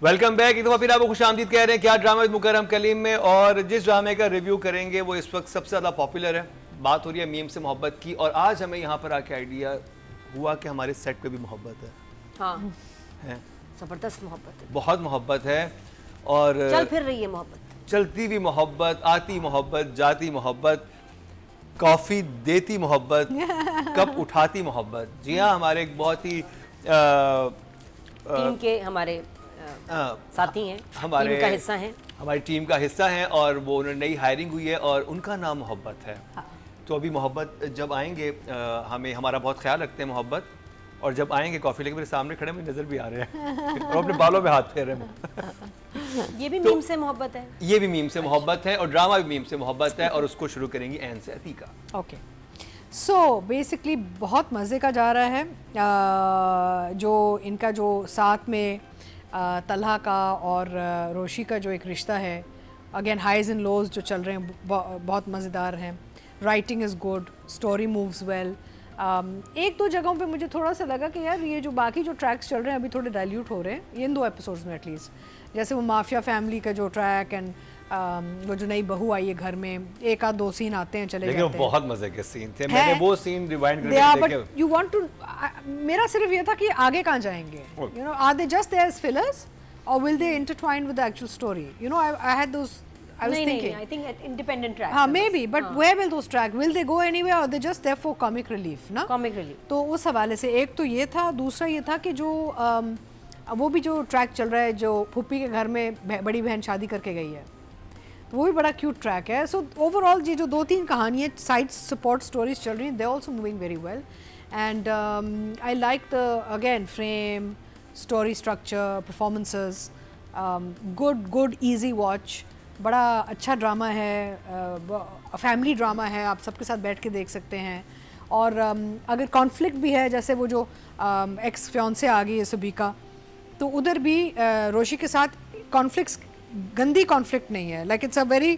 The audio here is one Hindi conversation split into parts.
Welcome back. एक दफ़ा फिर आपको खुशामदीद कह रहे हैं क्या ड्रामा विद मुकर्रम कलीम में। और जिस ड्रामे का रिव्यू करेंगे वो इस वक्त सबसे ज़्यादा पॉपुलर है। बात हो रही है मीम से मोहब्बत की। और आज हमें यहाँ पर आके आइडिया हुआ कि हमारे सेट पे भी मोहब्बत है। हाँ है, जबरदस्त मोहब्बत है, बहुत मोहब्बत है। और चल फिर रही है मोहब्बत, चलती भी मोहब्बत, आती मोहब्बत, जाती मोहब्बत, कॉफ़ी देती मोहब्बत, कप उठाती मोहब्बत। जी हाँ, हमारे एक बहुत ही टीम के हमारे साथी हैं, हमारे टीम का हिस्सा हैं, हमारी टीम का हिस्सा हैं और वो उन्होंने नई हायरिंग हुई है और उनका नाम मोहब्बत है। हाँ। तो अभी मोहब्बत जब आएंगे हमें हमारा बहुत ख्याल रखते हैं मोहब्बत। और जब आएंगे कॉफ़ी लेके मेरे सामने खड़े मुझे नज़र भी आ रहे हैं और अपने बालों में हाथ फेर रहे हैं। ये भी मीम से मोहब्बत है, ये भी मीम से मोहब्बत है और ड्रामा भी मीम से मोहब्बत है। और उसको शुरू करेंगी एन से अतीका। ओके, सो बेसिकली बहुत मज़े का जा रहा है। जो इनका जो साथ में तलहा का और रोशी का जो एक रिश्ता है, अगेन हाइज एंड लोज जो चल रहे हैं बहुत मज़ेदार हैं। Writing is good, story moves well. एक दो जगहों पे मुझे थोड़ा सा लगा कि यार ये जो बाकी जो ट्रैक्स चल रहे हैं अभी थोड़े डाइल्यूट हो रहे हैं इन दो एपिसोड्स में एटलीस्ट। जैसे वो माफिया फैमिली का जो ट्रैक एंड वो जो नई बहू आई है घर में, एक आध दो सीन आते हैं चले लेकिन जाते हैं। बहुत मजे के सीन थे। मैंने वो सीन रिवाइंड They are, करके but you want to, मेरा सिर्फ ये था कि आगे कहाँ जाएंगे, you know, are they just there as fillers or will they intertwine with the actual story? You know, I had those, I was thinking. I think independent track. हाँ, maybe, but where will those track? Will they go anywhere or they just there for comic relief? ना? Comic relief. तो उस हवाले से एक तो ये था, दूसरा ये था कि जो वो भी जो ट्रैक चल रहा है जो फूफी के घर में बड़ी बहन शादी करके गई है, वो भी बड़ा क्यूट ट्रैक है। सो ओवरऑल ये जो दो तीन कहानियाँ साइड सपोर्ट स्टोरीज चल रही हैं, they also moving very well and I like the again frame, story structure, performances, good easy watch. बड़ा अच्छा ड्रामा है, फैमिली ड्रामा है, आप सबके साथ बैठ के देख सकते हैं। और अगर कॉन्फ्लिक्ट भी है, जैसे वो जो एक्स फियांसे आ गई है सुबीका, तो उधर भी रोशी के साथ कॉन्फ्लिक्ट्स गंदी कॉन्फ्लिक्ट नहीं है, like it's a very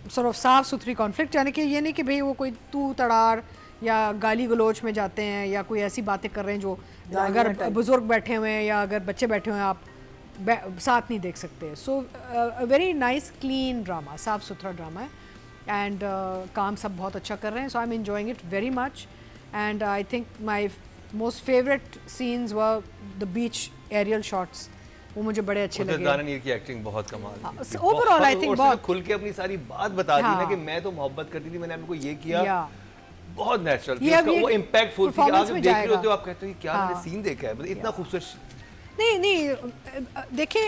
sort of साफ सुथरी कॉन्फ्लिक्ट। यानी कि ये नहीं कि भाई वो कोई तू तड़ार या गाली गलोच में जाते हैं या कोई ऐसी बातें कर रहे हैं जो अगर बुजुर्ग बैठे हुए हैं या अगर बच्चे बैठे हुए हैं आप साथ नहीं देख सकते। So very nice clean drama, साफ सुथरा ड्रामा है एंड काम सब बहुत अच्छा कर रहे हैं। So I am enjoying it very much and I think my most favourite scenes were the beach aerial shots, वो मुझे बड़े अच्छे लगे। दानियर की एक्टिंग बहुत कमाल की। ओवरऑल आई थिंक बहुत खुल के अपनी सारी बात बता दी ना कि मैं तो मोहब्बत करती थी, मैंने आपको ये किया, बहुत नेचुरल थी। उसका वो इम्पैक्टफुल थी। आप देख रहे होते हो आप कहते हो क्या मैंने सीन देखा है, मतलब इतना खूबसूरत। नहीं देखिए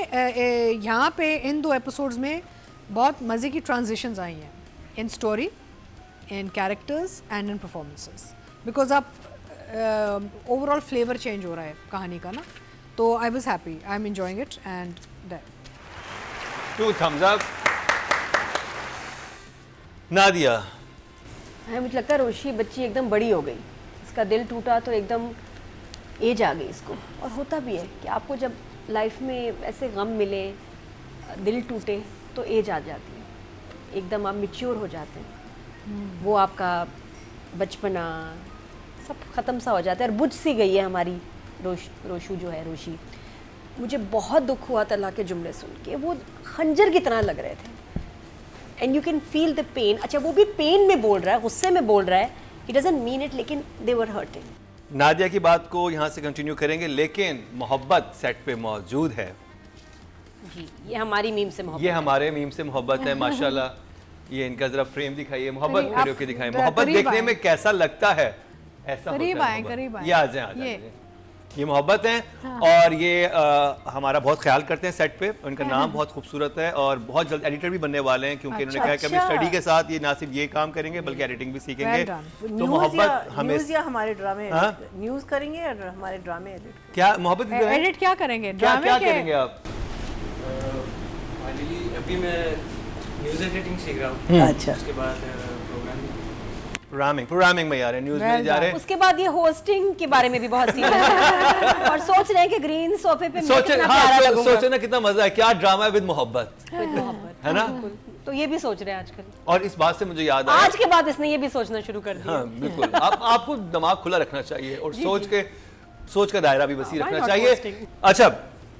यहाँ पे इन दो एपिसोड्स में बहुत मज़े की ट्रांजिशंस आई हैं in story, in characters and in performances, because आप ओवरऑल फ्लेवर चेंज हो रहा है कहानी का ना। तो I was happy, I am enjoying it and that. 2 thumbs up। Nadia, मुझे लगता है रोशी बच्ची एकदम बड़ी हो गई, इसका दिल टूटा तो एकदम एज आ गई इसको। और होता भी है कि आपको जब लाइफ में ऐसे गम मिले, दिल टूटे, तो एज आ जाती है, एकदम आप मैच्योर हो जाते हैं। वो आपका बचपना सब ख़त्म सा हो जाता है और बुझ सी गई है हमारी रोशू जो है, रोशी। मुझे बहुत दुख हुआ तला के जुमले सुन के, वो खंजर की तरह लग रहे थे and you can feel the pain. अच्छा वो भी पेन में बोल रहा है, गुस्से में बोल रहा है, ही डजंट मीन इट, लेकिन दे वर हर्टिंग। नादिया की बात को यहाँ से कंटिन्यू करेंगे, लेकिन मोहब्बत सेट पे मौजूद है जी। ये हमारी मीम से मोहब्बत, ये हमारे मीम से मोहब्बत है माशाल्लाह। ये इनका जरा फ्रेम दिखाइए, मोहब्बत खड़े होकर दिखाइए, मोहब्बत देखने में कैसा लगता है, ऐसा करीब होता है आए, मोहब्बत। करीब आए। ये आ जाए, ये मोहब्बत है। और ये हमारा बहुत ख्याल करते हैं सेट पे। उनका नाम बहुत खूबसूरत है और बहुत जल्द एडिटर भी बनने वाले हैं, क्योंकि इन्होंने कहा कि अभी स्टडी के साथ ये ना सिर्फ ये काम करेंगे बल्कि एडिटिंग भी सीखेंगे। तो मोहब्बत हमें न्यूज़ या हमारे ड्रामे न्यूज़ करेंगे या हमारे ड्रामे एडिट क्या मोहब्बत एडिट क्या करेंगे, क्या करेंगे आप? फाइनली अभी मैं न्यूज़ एडिटिंग सीख रहा हूँ। अच्छा, उसके बाद प्रोग्रामिंग में यार न्यूज़ में जा रहे हैं। उसके बाद ये होस्टिंग के बारे में भी बहुत सीख रहे हैं और सोच रहे हैं कि ग्रीन सोफे पे मैं कितना प्यारा लगूंगा। सोचो ना कितना मजा है, क्या ड्रामा है विद मोहब्बत, है ना? तो ये भी सोच रहे हैं आजकल। और इस बात से मुझे याद आया, आज के बाद इसने ये भी सोचना शुरू कर दिया। हाँ बिल्कुल। आपको दिमाग खुला रखना चाहिए और सोच का दायरा भी वसी रखना चाहिए। अच्छा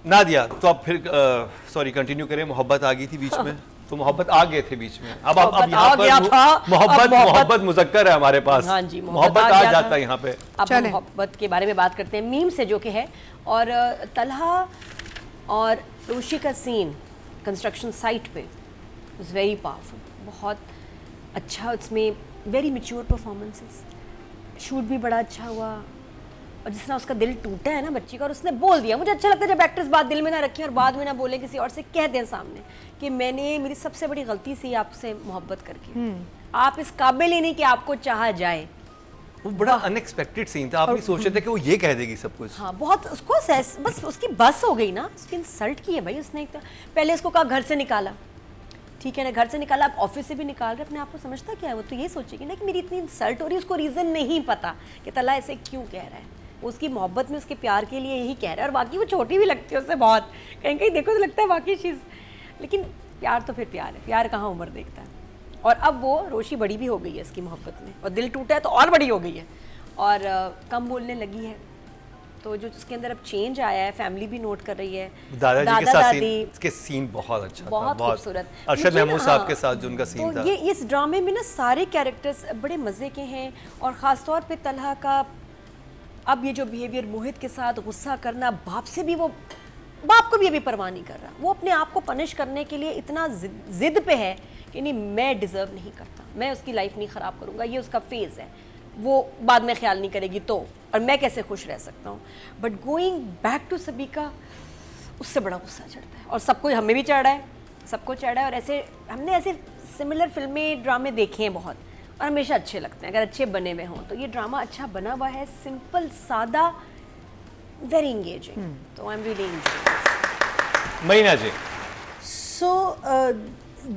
नादिया, तो आप फिर सॉरी कंटिन्यू करें, मोहब्बत आ गई थी बीच में, तो मोहब्बत आ गए थे बीच में, अब यहाँ आ गया था, पर अब मोहब्बत मुज़क्कर है हमारे पास। हाँ जी, मोहब्बत आ आ गया जाता था। है यहाँ पे। अब हम मोहब्बत के बारे में बात करते हैं, मीम से जो कि है, और तलहा और रोशी का सीन कंस्ट्रक्शन साइट पे वाज वेरी पावरफुल, बहुत अच्छा, उसमें वेरी मैच्योर परफॉर्मेंसेस, शूट भी बड़ा अच्छा हुआ, और जिस तरह उसका दिल टूटा है ना बच्ची का, और उसने बोल दिया, मुझे अच्छा लगता है जब एक्टर्स बात दिल में ना रखें और बाद में ना बोले, किसी और से कह दें सामने कि मेरी सबसे बड़ी गलती थी आपसे मोहब्बत करके, आप इस काबिल ही नहीं कि आपको चाहा जाए। वो बड़ा अनएक्सपेक्टेड सीन था, आप नहीं सोच रहे थे कि वो ये कह देगी सब कुछ। हाँ, बहुत उसको बस उसकी बस हो गई ना, उसकी इंसल्ट की है भाई उसने। एक तो पहले उसको कहा घर से निकाला, ठीक है ना, घर से निकाला, आप ऑफिस से भी निकाल रहे, अपने आप को समझता क्या है वो, तो ये सोचेगी ना कि मेरी इतनी इंसल्ट हो रही है, उसको रीज़न नहीं पता कि तला ऐसे क्यों कह रहा है, वो उसकी मोहब्बत में उसके प्यार के लिए यही कह रहा है, और बाकी वो छोटी भी लगती है उससे बहुत, कहीं कहीं देखो तो लगता है वाकई चीज़, लेकिन प्यार तो फिर प्यार है, प्यार कहाँ उम्र देखता है। और अब वो रोशी बड़ी भी हो गई है इसकी मोहब्बत में, और दिल टूटा है तो और बड़ी हो गई है, और कम बोलने लगी है, तो जो उसके अंदर अब चेंज आया है, फैमिली भी नोट कर रही है। दादाजी के साथ इसके सीन बहुत अच्छा था, बहुत खूबसूरत। अरशद महमूद साहब के साथ जो उनका सीन तो था, ये इस ड्रामे में ना सारे कैरेक्टर्स बड़े मज़े के हैं, और ख़ास तौर पे तलहा का अब ये जो बिहेवियर, मोहित के साथ गुस्सा करना, बाप से भी वो, बाप को भी अभी परवाह नहीं कर रहा, वो अपने आप को पनिश करने के लिए इतना जिद पे है कि नहीं, मैं डिज़र्व नहीं करता, मैं उसकी लाइफ नहीं ख़राब करूँगा, ये उसका फेज़ है, वो बाद में ख्याल नहीं करेगी तो, और मैं कैसे खुश रह सकता हूँ। बट गोइंग बैक टू सबीका, उससे बड़ा गुस्सा चढ़ता है, और सबको, हमें भी चढ़ रहा है, सबको चढ़ रहा है, और ऐसे हमने ऐसे सिमिलर फिल्में ड्रामे देखे हैं बहुत, और हमेशा अच्छे लगते हैं अगर अच्छे बने हुए हों, तो ये ड्रामा अच्छा बना हुआ है, सिंपल, सादा, वेरी इंगेजिंग, तो आई एम रियली एंजॉयिंग। महीना जी, So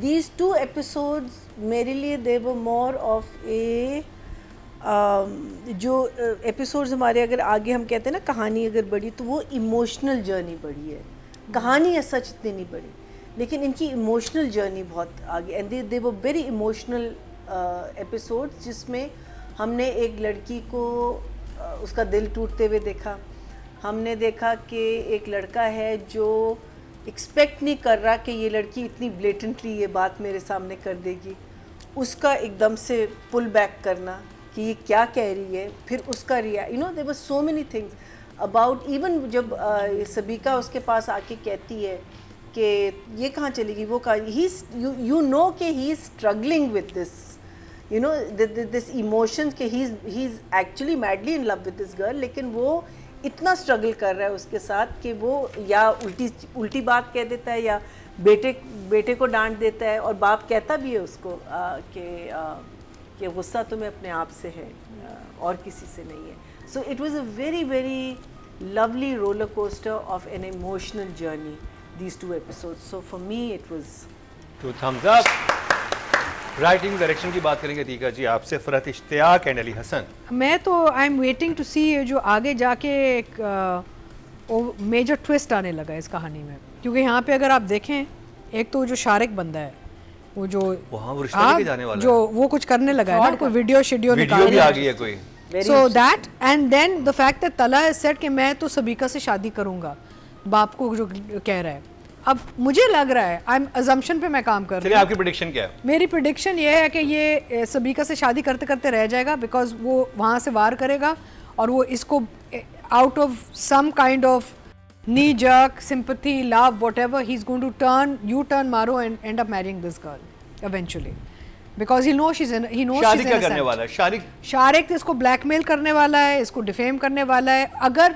these two episodes मेरे लिए they were more of a जो एपिसोड्स हमारे, अगर आगे हम कहते हैं ना कहानी अगर बढ़ी, तो वो इमोशनल जर्नी बढ़ी है, कहानी है सच इतनी नहीं बढ़ी, लेकिन इनकी इमोशनल जर्नी बहुत आगे, and they were very emotional episodes, जिसमें हमने एक लड़की को उसका दिल टूटते हुए देखा, हमने देखा कि एक लड़का है जो एक्सपेक्ट नहीं कर रहा कि ये लड़की इतनी ब्लेटेंटली ये बात मेरे सामने कर देगी, उसका एकदम से पुल बैक करना कि ये क्या कह रही है, फिर उसका there were so many things about, even जब सबीका उसके पास आके कहती है कि ये कहाँ चलेगी, वो कहा, यू नो कि he is struggling with this, this emotions के he is actually madly in love with this girl, लेकिन वो इतना स्ट्रगल कर रहा है उसके साथ कि वो या उल्टी बात कह देता है, या बेटे को डांट देता है, और बाप कहता भी है उसको कि गुस्सा तुम्हें अपने आप से है, और किसी से नहीं है। So it was a very very lovely roller coaster of an emotional journey, these two episodes. So for me it was 2 thumbs up. Writing direction की बात करेंगे अतीका जी आपसे, फरहत इश्तियाक एंड अली हसन। मैं तो आई एम वेटिंग टू सी जो आगे जाके एक मेजर ट्विस्ट आने लगा इस कहानी में, क्योंकि यहाँ पे अगर आप देखें, एक तो जो शारिक बंदा है, वो जो वहाँ वो रिश्ता लेके जाने वाला जो वो कुछ करने लगा है ना, कोई वीडियो निकाल भी आ गई है कोई, so that, and then the fact that तला हैज सेड कि मैं तो सबीका से शादी करूंगा, बाप को जो कह रहा है। अब मुझे लग रहा है, आई एम अजम्पशन पे मैं काम कर रही हूँ, आपकी प्रेडिक्शन क्या है? मेरी प्रेडिक्शन ये है कि ये सबीका से शादी करते करते रह जाएगा, बिकॉज वो वहाँ से वार करेगा, और वो इसको out of some kind of knee jerk sympathy, love, whatever, he's going to turn Maro and end up marrying this girl eventually, because he knows she's शादी क्या करने वाला है? शारिक इसको ब्लैकमेल करने वाला है, इसको डिफेम करने वाला है अगर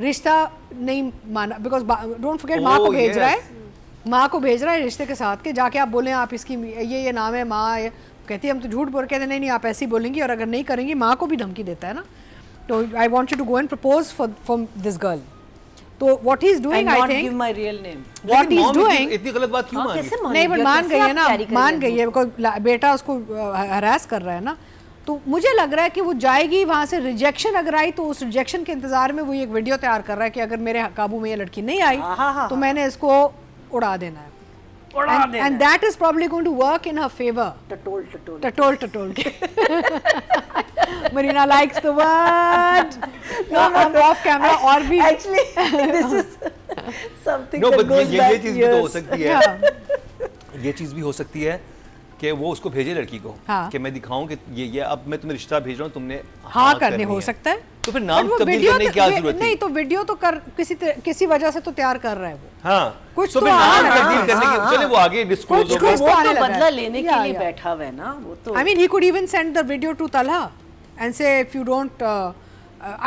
रिश्ता नहीं माना, बिकॉज डोंट फॉरगेट माँ को भेज रहा है, माँ को भेज रहा है रिश्ते के साथ के, जाके आप बोलें आप इसकी ये नाम है, माँ कहती है हम तो झूठ बोल, कहते नहीं आप ऐसी बोलेंगी, और अगर नहीं करेंगी माँ को भी धमकी देता है ना, तो I want you to go and propose for this girl. तो what he's doing, I think, give my real name. what he's doing, इतनी गलत बात क्यों मानी? नहीं बट मान गई है ना, मान गई है, बिकॉज बेटा उसको हरास कर रहा है ना, तो मुझे लग रहा है कि वो जाएगी वहाँ से, रिजेक्शन अगर आई तो उस रिजेक्शन के इंतजार में वो एक वीडियो तैयार कर रहा है कि अगर मेरे काबू में ये लड़की नहीं आई तो मैंने इसको उड़ा देना है, and that is probably going to work in her favor. टटोल के Marina likes the word. No, I'm off camera और भी Actually, this is something know that but goes ये back चीज़ भी तो हो years. सकती है, ये चीज़ भी हो सकती है कि वो उसको भेजे लड़की को हाँ। कि मैं दिखाऊं कि ये अब मैं तुम्हें रिश्ता भेज रहा हूँ, तुमने हाँ करने करनी हो है। सकता है। तो फिर But नाम वो तब्दील वीडियो करने की क्या जरूरत नहीं थी? तो वीडियो तो कर किसी वजह से तो तैयार कर रहा है वो। हाँ कुछ तो तो फिर नाम हाँ, तब्दील करने की, चले वो आगे डिस्क्लोज कुछ- होगा। कुछ वो तो आने तो लगा बदला है। लेने Yeah, के लिए yeah. बैठा हुआ है ना वो तो। I mean, he could even send the video to Talha and say, if you don't,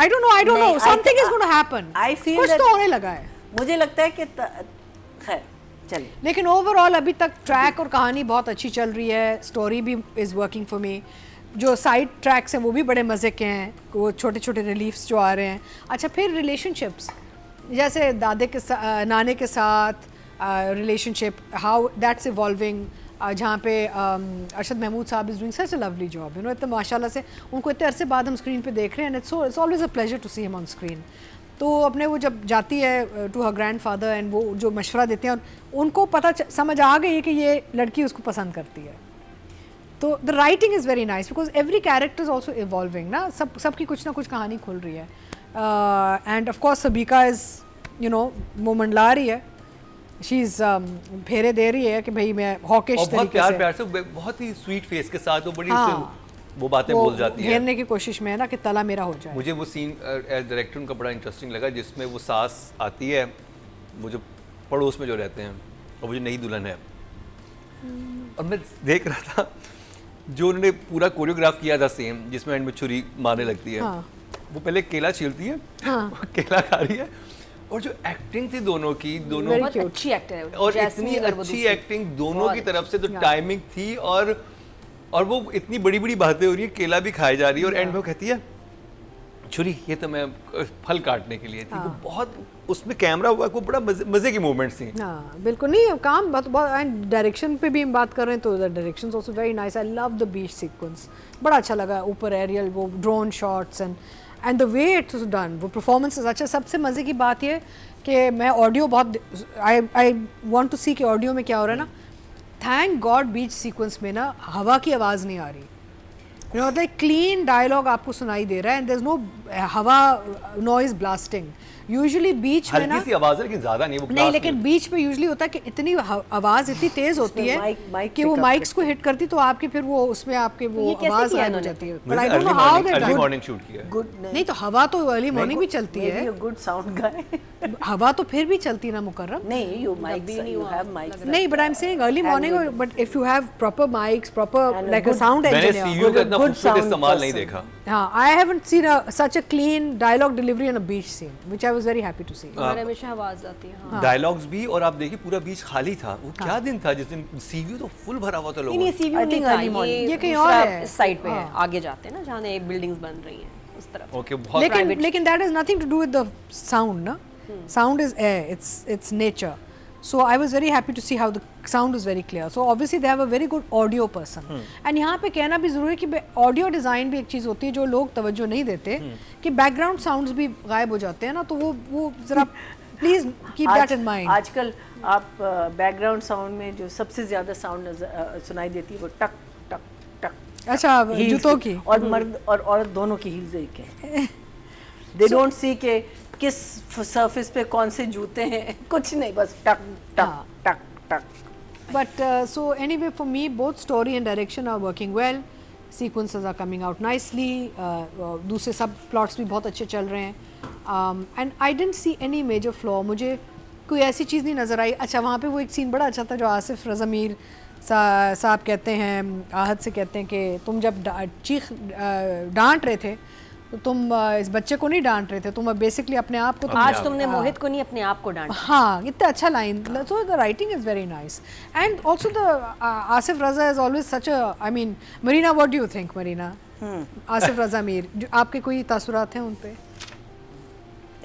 I don't know, नहीं, something is going to happen. I feel कुछ that- तो होने लगा है। मुझे लगता है कि खैर चलिए। लेकिन ओवरऑल अभी तक ट्रैक और कहानी बहुत अच्छी चल रही है, स्टोरी भी इज़ वर्किंग फॉर मी। जो साइड ट्रैक्स हैं वो भी बड़े मज़े के हैं, वो छोटे छोटे रिलीफ्स जो आ रहे हैं। अच्छा, फिर रिलेशनशिप्स जैसे दादे के नाने के साथ रिलेशनशिप, हाउ दैट्स इवॉल्विंग, जहाँ पे अरशद महमूद साहब is doing such a lovely job, you know, इतना माशाल्लाह से उनको इतने अरसे बाद हम स्क्रीन पे देख रहे हैं, and it's always a pleasure to see him on screen. तो अपने वो जब जाती है टू हर ग्रैंडफादर एंड वो जो मशवरा देते हैं, उनको समझ आ गई है कि ये लड़की उसको पसंद करती है। तो the writing is very nice because every character is also evolving ना, सबकी कुछ ना कुछ कहानी खुल रही है। And of course Sabeeka is, you know, वो मंडला रही है, शी इज़ फेरे दे रही है कि भाई मैं हॉकिश और बहुत तरीके प्यार से, प्यार से, बहुत ही स्वीट फेस के साथ वो बड़ी हाँ, उससे वो बातें बोल जाती है। घेरने की कोशिश में है ना कि तला मेरा हो जाए। मुझे वो सीन एज डायरेक्टर उनका बड़ा इंटरेस्टिंग लगा जिसमें वो सास आती है, वो जो पड़ोस में जो रहते हैं, और वो जो नई दुल्हन है, और मैं देख रहा था जो उन्होंने पूरा कोरियोग्राफ किया था सेम, जिसमें एंड में छुरी मारने लगती है, हाँ। वो पहले केला छीलती है, वो केला खा रही है, और जो एक्टिंग थी दोनों की, दोनों Very बहुत cute. अच्छी एक्टर है और जैस्मीन इतनी और वो अच्छी दूसरी। एक्टिंग दोनों बहुत की तरफ से, तो Yeah. टाइमिंग थी, और वो इतनी बड़ी बड़ी बातें हो रही है, केला भी खाई जा रही है, और एंड में वो कहती है छुरी ये तो मैं फल काटने के लिए थी। वो बहुत उसमें कैमरा हुआ, वो बड़ा मजे की मोमेंट्स थी। हाँ बिल्कुल, नहीं काम बहुत एंड डायरेक्शन पे भी हम बात कर रहे हैं तो the direction also very nice. I love the beach sequence, बड़ा अच्छा लगा, ऊपर एरियल वो drone shots and the way it's done, वो परफॉर्मेंसेस। अच्छा, सबसे मज़े की बात ये कि मैं ऑडियो बहुत आई वांट टू सी कि ऑडियो में क्या हो रहा है ना। थैंक गॉड बीच सीक्वेंस में ना हवा की आवाज़ नहीं आ रही, you know, like clean dialogue आपको सुनाई दे रहा है, एंड देयर इज नो हवा नॉइज ब्लास्टिंग। यूजुअली बीच में ना हल्की सी आवाज है लेकिन ज्यादा नहीं, वो नहीं, blast लेकिन बीच में यूजुअली होता है कि इतनी आवाज इतनी तेज होती है माइक कि वो pick up माइक्स को हिट करती तो आपके फिर वो उसमें आपके वो ये कैसे आवाज किया गायब हो इन्होंने? जाती है। मैंने But I don't know how they early done it. Morning shoot किया है। गुड नहीं तो हवा तो अर्ली मॉर्निंग भी चलती है, गुड साउंड गाय। हवा तो फिर भी चलती ना मुकर्रम। नहीं, यू माइक भी नहीं यू हुआ, हैव माइक। नहीं, but I am saying early morning, but if you have proper mics, proper And a like a good- sound मैंने इंजीनियर। सीयू का इतना good खूबसूरत sound इस्तेमाल नहीं person. देखा। हाँ, I haven't seen such a clean dialogue delivery on a beach scene, which I was very happy to see. हमारे हमेशा आवाज आती है। हाँ। डायलॉग्स भी, और आप देखिए पूरा बीच खाली था। वो क्या दिन था जिस दिन सीवी तो फुल भरा हुआ था नहीं लोगों नहीं, से। सीवी I नहीं think था, early morning. ये कहीं दूसरा और है। इस साइड पे है, हाँ। आगे जाते हैं ना जहाँ नई बिल्डिंग्स बन रही हैं उस तरफ। ओके, बहुत लेकिन that has nothing to do with the sound, ना? Sound is air, it's nature. So I was very happy to see how the sound is very clear. So obviously they have a very good audio person. And यहाँ पे कहना भी ज़रूरी है कि ऑडियो डिज़ाइन भी एक चीज़ होती है जो लोग तवज्जो नहीं देते, कि बैकग्राउंड साउंड्स भी गायब हो जाते हैं ना, तो वो ज़रा please keep that in mind. आजकल आप बैकग्राउंड साउंड में जो सबसे ज्यादा साउंड सुनाई देती है वो टक टक टक, अच्छा, heels जूतों की। और मर्द और औरत दोनों की हील्स एक है। दे डोंट सी के किस सरफेस पे कौन से जूते हैं, कुछ नहीं, बस टक टक हाँ। टक टक। But so anyway, for me, both story and direction are working well. Sequences are coming out nicely. दूसरे सब plots भी बहुत अच्छे चल रहे हैं. And I didn't see any major flaw. मुझे कोई ऐसी चीज़ नहीं नज़र आई। अच्छा, वहाँ पे वो एक सीन बड़ा अच्छा था जो आसिफ रज़ा मीर साहब कहते हैं, आहद से कहते हैं कि तुम जब डांट रहे थे तो तुम इस बच्चे को नहीं डांट रहे थे, तुम बेसिकली अपने आप को आज तुमने मोहित को नहीं अपने आप को डांटा। हाँ, इतना अच्छा line. So the writing is very nice and also the Asif Raza is always such a, I mean, Marina, what do you think Marina? Asif Raza Mir, आपके कोई तासुरात हैं उन पे?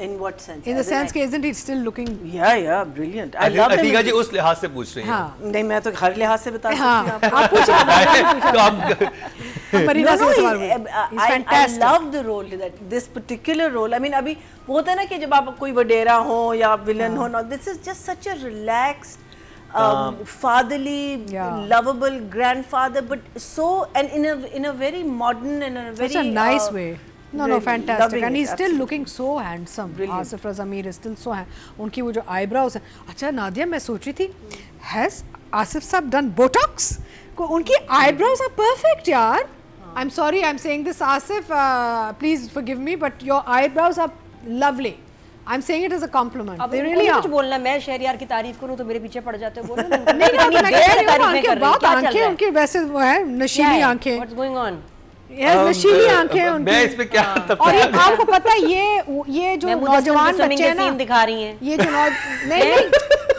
In what sense? In the sense कि isn't he still looking? Yeah, brilliant. I love him. Atika जी उस लिहाज से पूछ रही हैं। हाँ नहीं, मैं तो हर लिहाज से बता सकती हाँ, हूँ आपको। आप पूछिए। तो आप मरीना से सवाल he- He's I fantastic. love the role that this particular role. I mean, अभी वो होता है ना कि जब आप कोई वडेरा हो या विलन हो, ना, this is just such a relaxed, fatherly, Yeah. lovable grandfather, but so, and in a very modern and a very Such a nice way. No, fantastic. Loving And it, he's still looking so handsome. Asif Raza Mir is still so उनकी वो जो eyebrows हैं. अच्छा नादिया मैं सोच रही थी, has Asif साहब done Botox? उनकी eyebrows are perfect यार. I'm sorry, I'm saying this, Asif. Please forgive me, but your eyebrows are lovely. I'm saying it as a compliment. अब They इनको really नहीं are. कुछ बोलना, मैं शहरयार की तारीफ करूं तो मेरे पीछे पड़ जाते हो, बोलो ना। नहीं ना, मैं कह रही हूँ उनके बहुत क्या चल आंखें रहा है? उनकी वैसे वो है नशीली आंखें. What's going on? Yes, नशीली आंखें उनकी. मैं इस पे क्या तब और ये आपको पता है ये जो नौजवान बच्चे हैं ना, सीन दिखा रही हैं, ये जो नहीं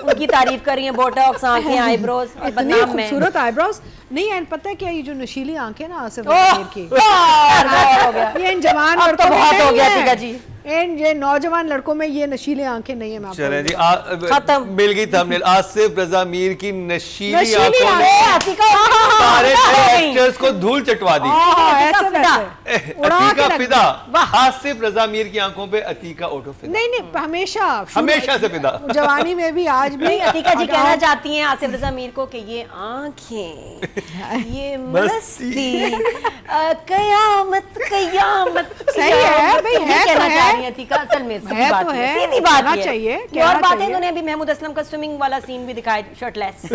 उनकी तारीफ कर रही हैं, बोटॉक्स आंखें, आईब्रोज, और इतनी बदनाम में खूबसूरत आईब्रोज नहीं है. पता है क्या, ये जो नशीली आंखें ना आसिफ ओह, अमीर की, हो गया। ये इन जवान अब तो लड़कों में बहुत हो नहीं गया है. टीका जी। इन ये नौजवान लड़कों में ये नशीली आंखें नहीं है. मैं आपको चलें जी, खत्म। मिल गई थंबनेल. आसिफ रजा मीर की नशीली नशीली आंखों ने आंखें. अतिका सारे हो गई। एक्टर्स को धूल चटवा दी. ऐसे फिदा। वैसे उड़ा के अतीका रख फिदा. दिया. आसिफ रजा मीर की आंखों पे अतीका ऑटो फिदा. नहीं हमेशा हमेशा से फिदा. जवानी में भी आज भी नहीं, अतिका जी कहना चाहती हैं आसिफ रजा मीर को कि ये आंखें, ये मस्ती, कयामत कयामत. सही है भाई, ये है तो कहना है. चाह रही हैं अतिका, असल में सीधी है बात तो है, है, सीधी बात कहना है. चाहिए, ये कहना और बात है, चाहिए. इन्होंने अभी महमूद असलम का स्विमिंग वाला सीन भी दिखाया शर्टलेस.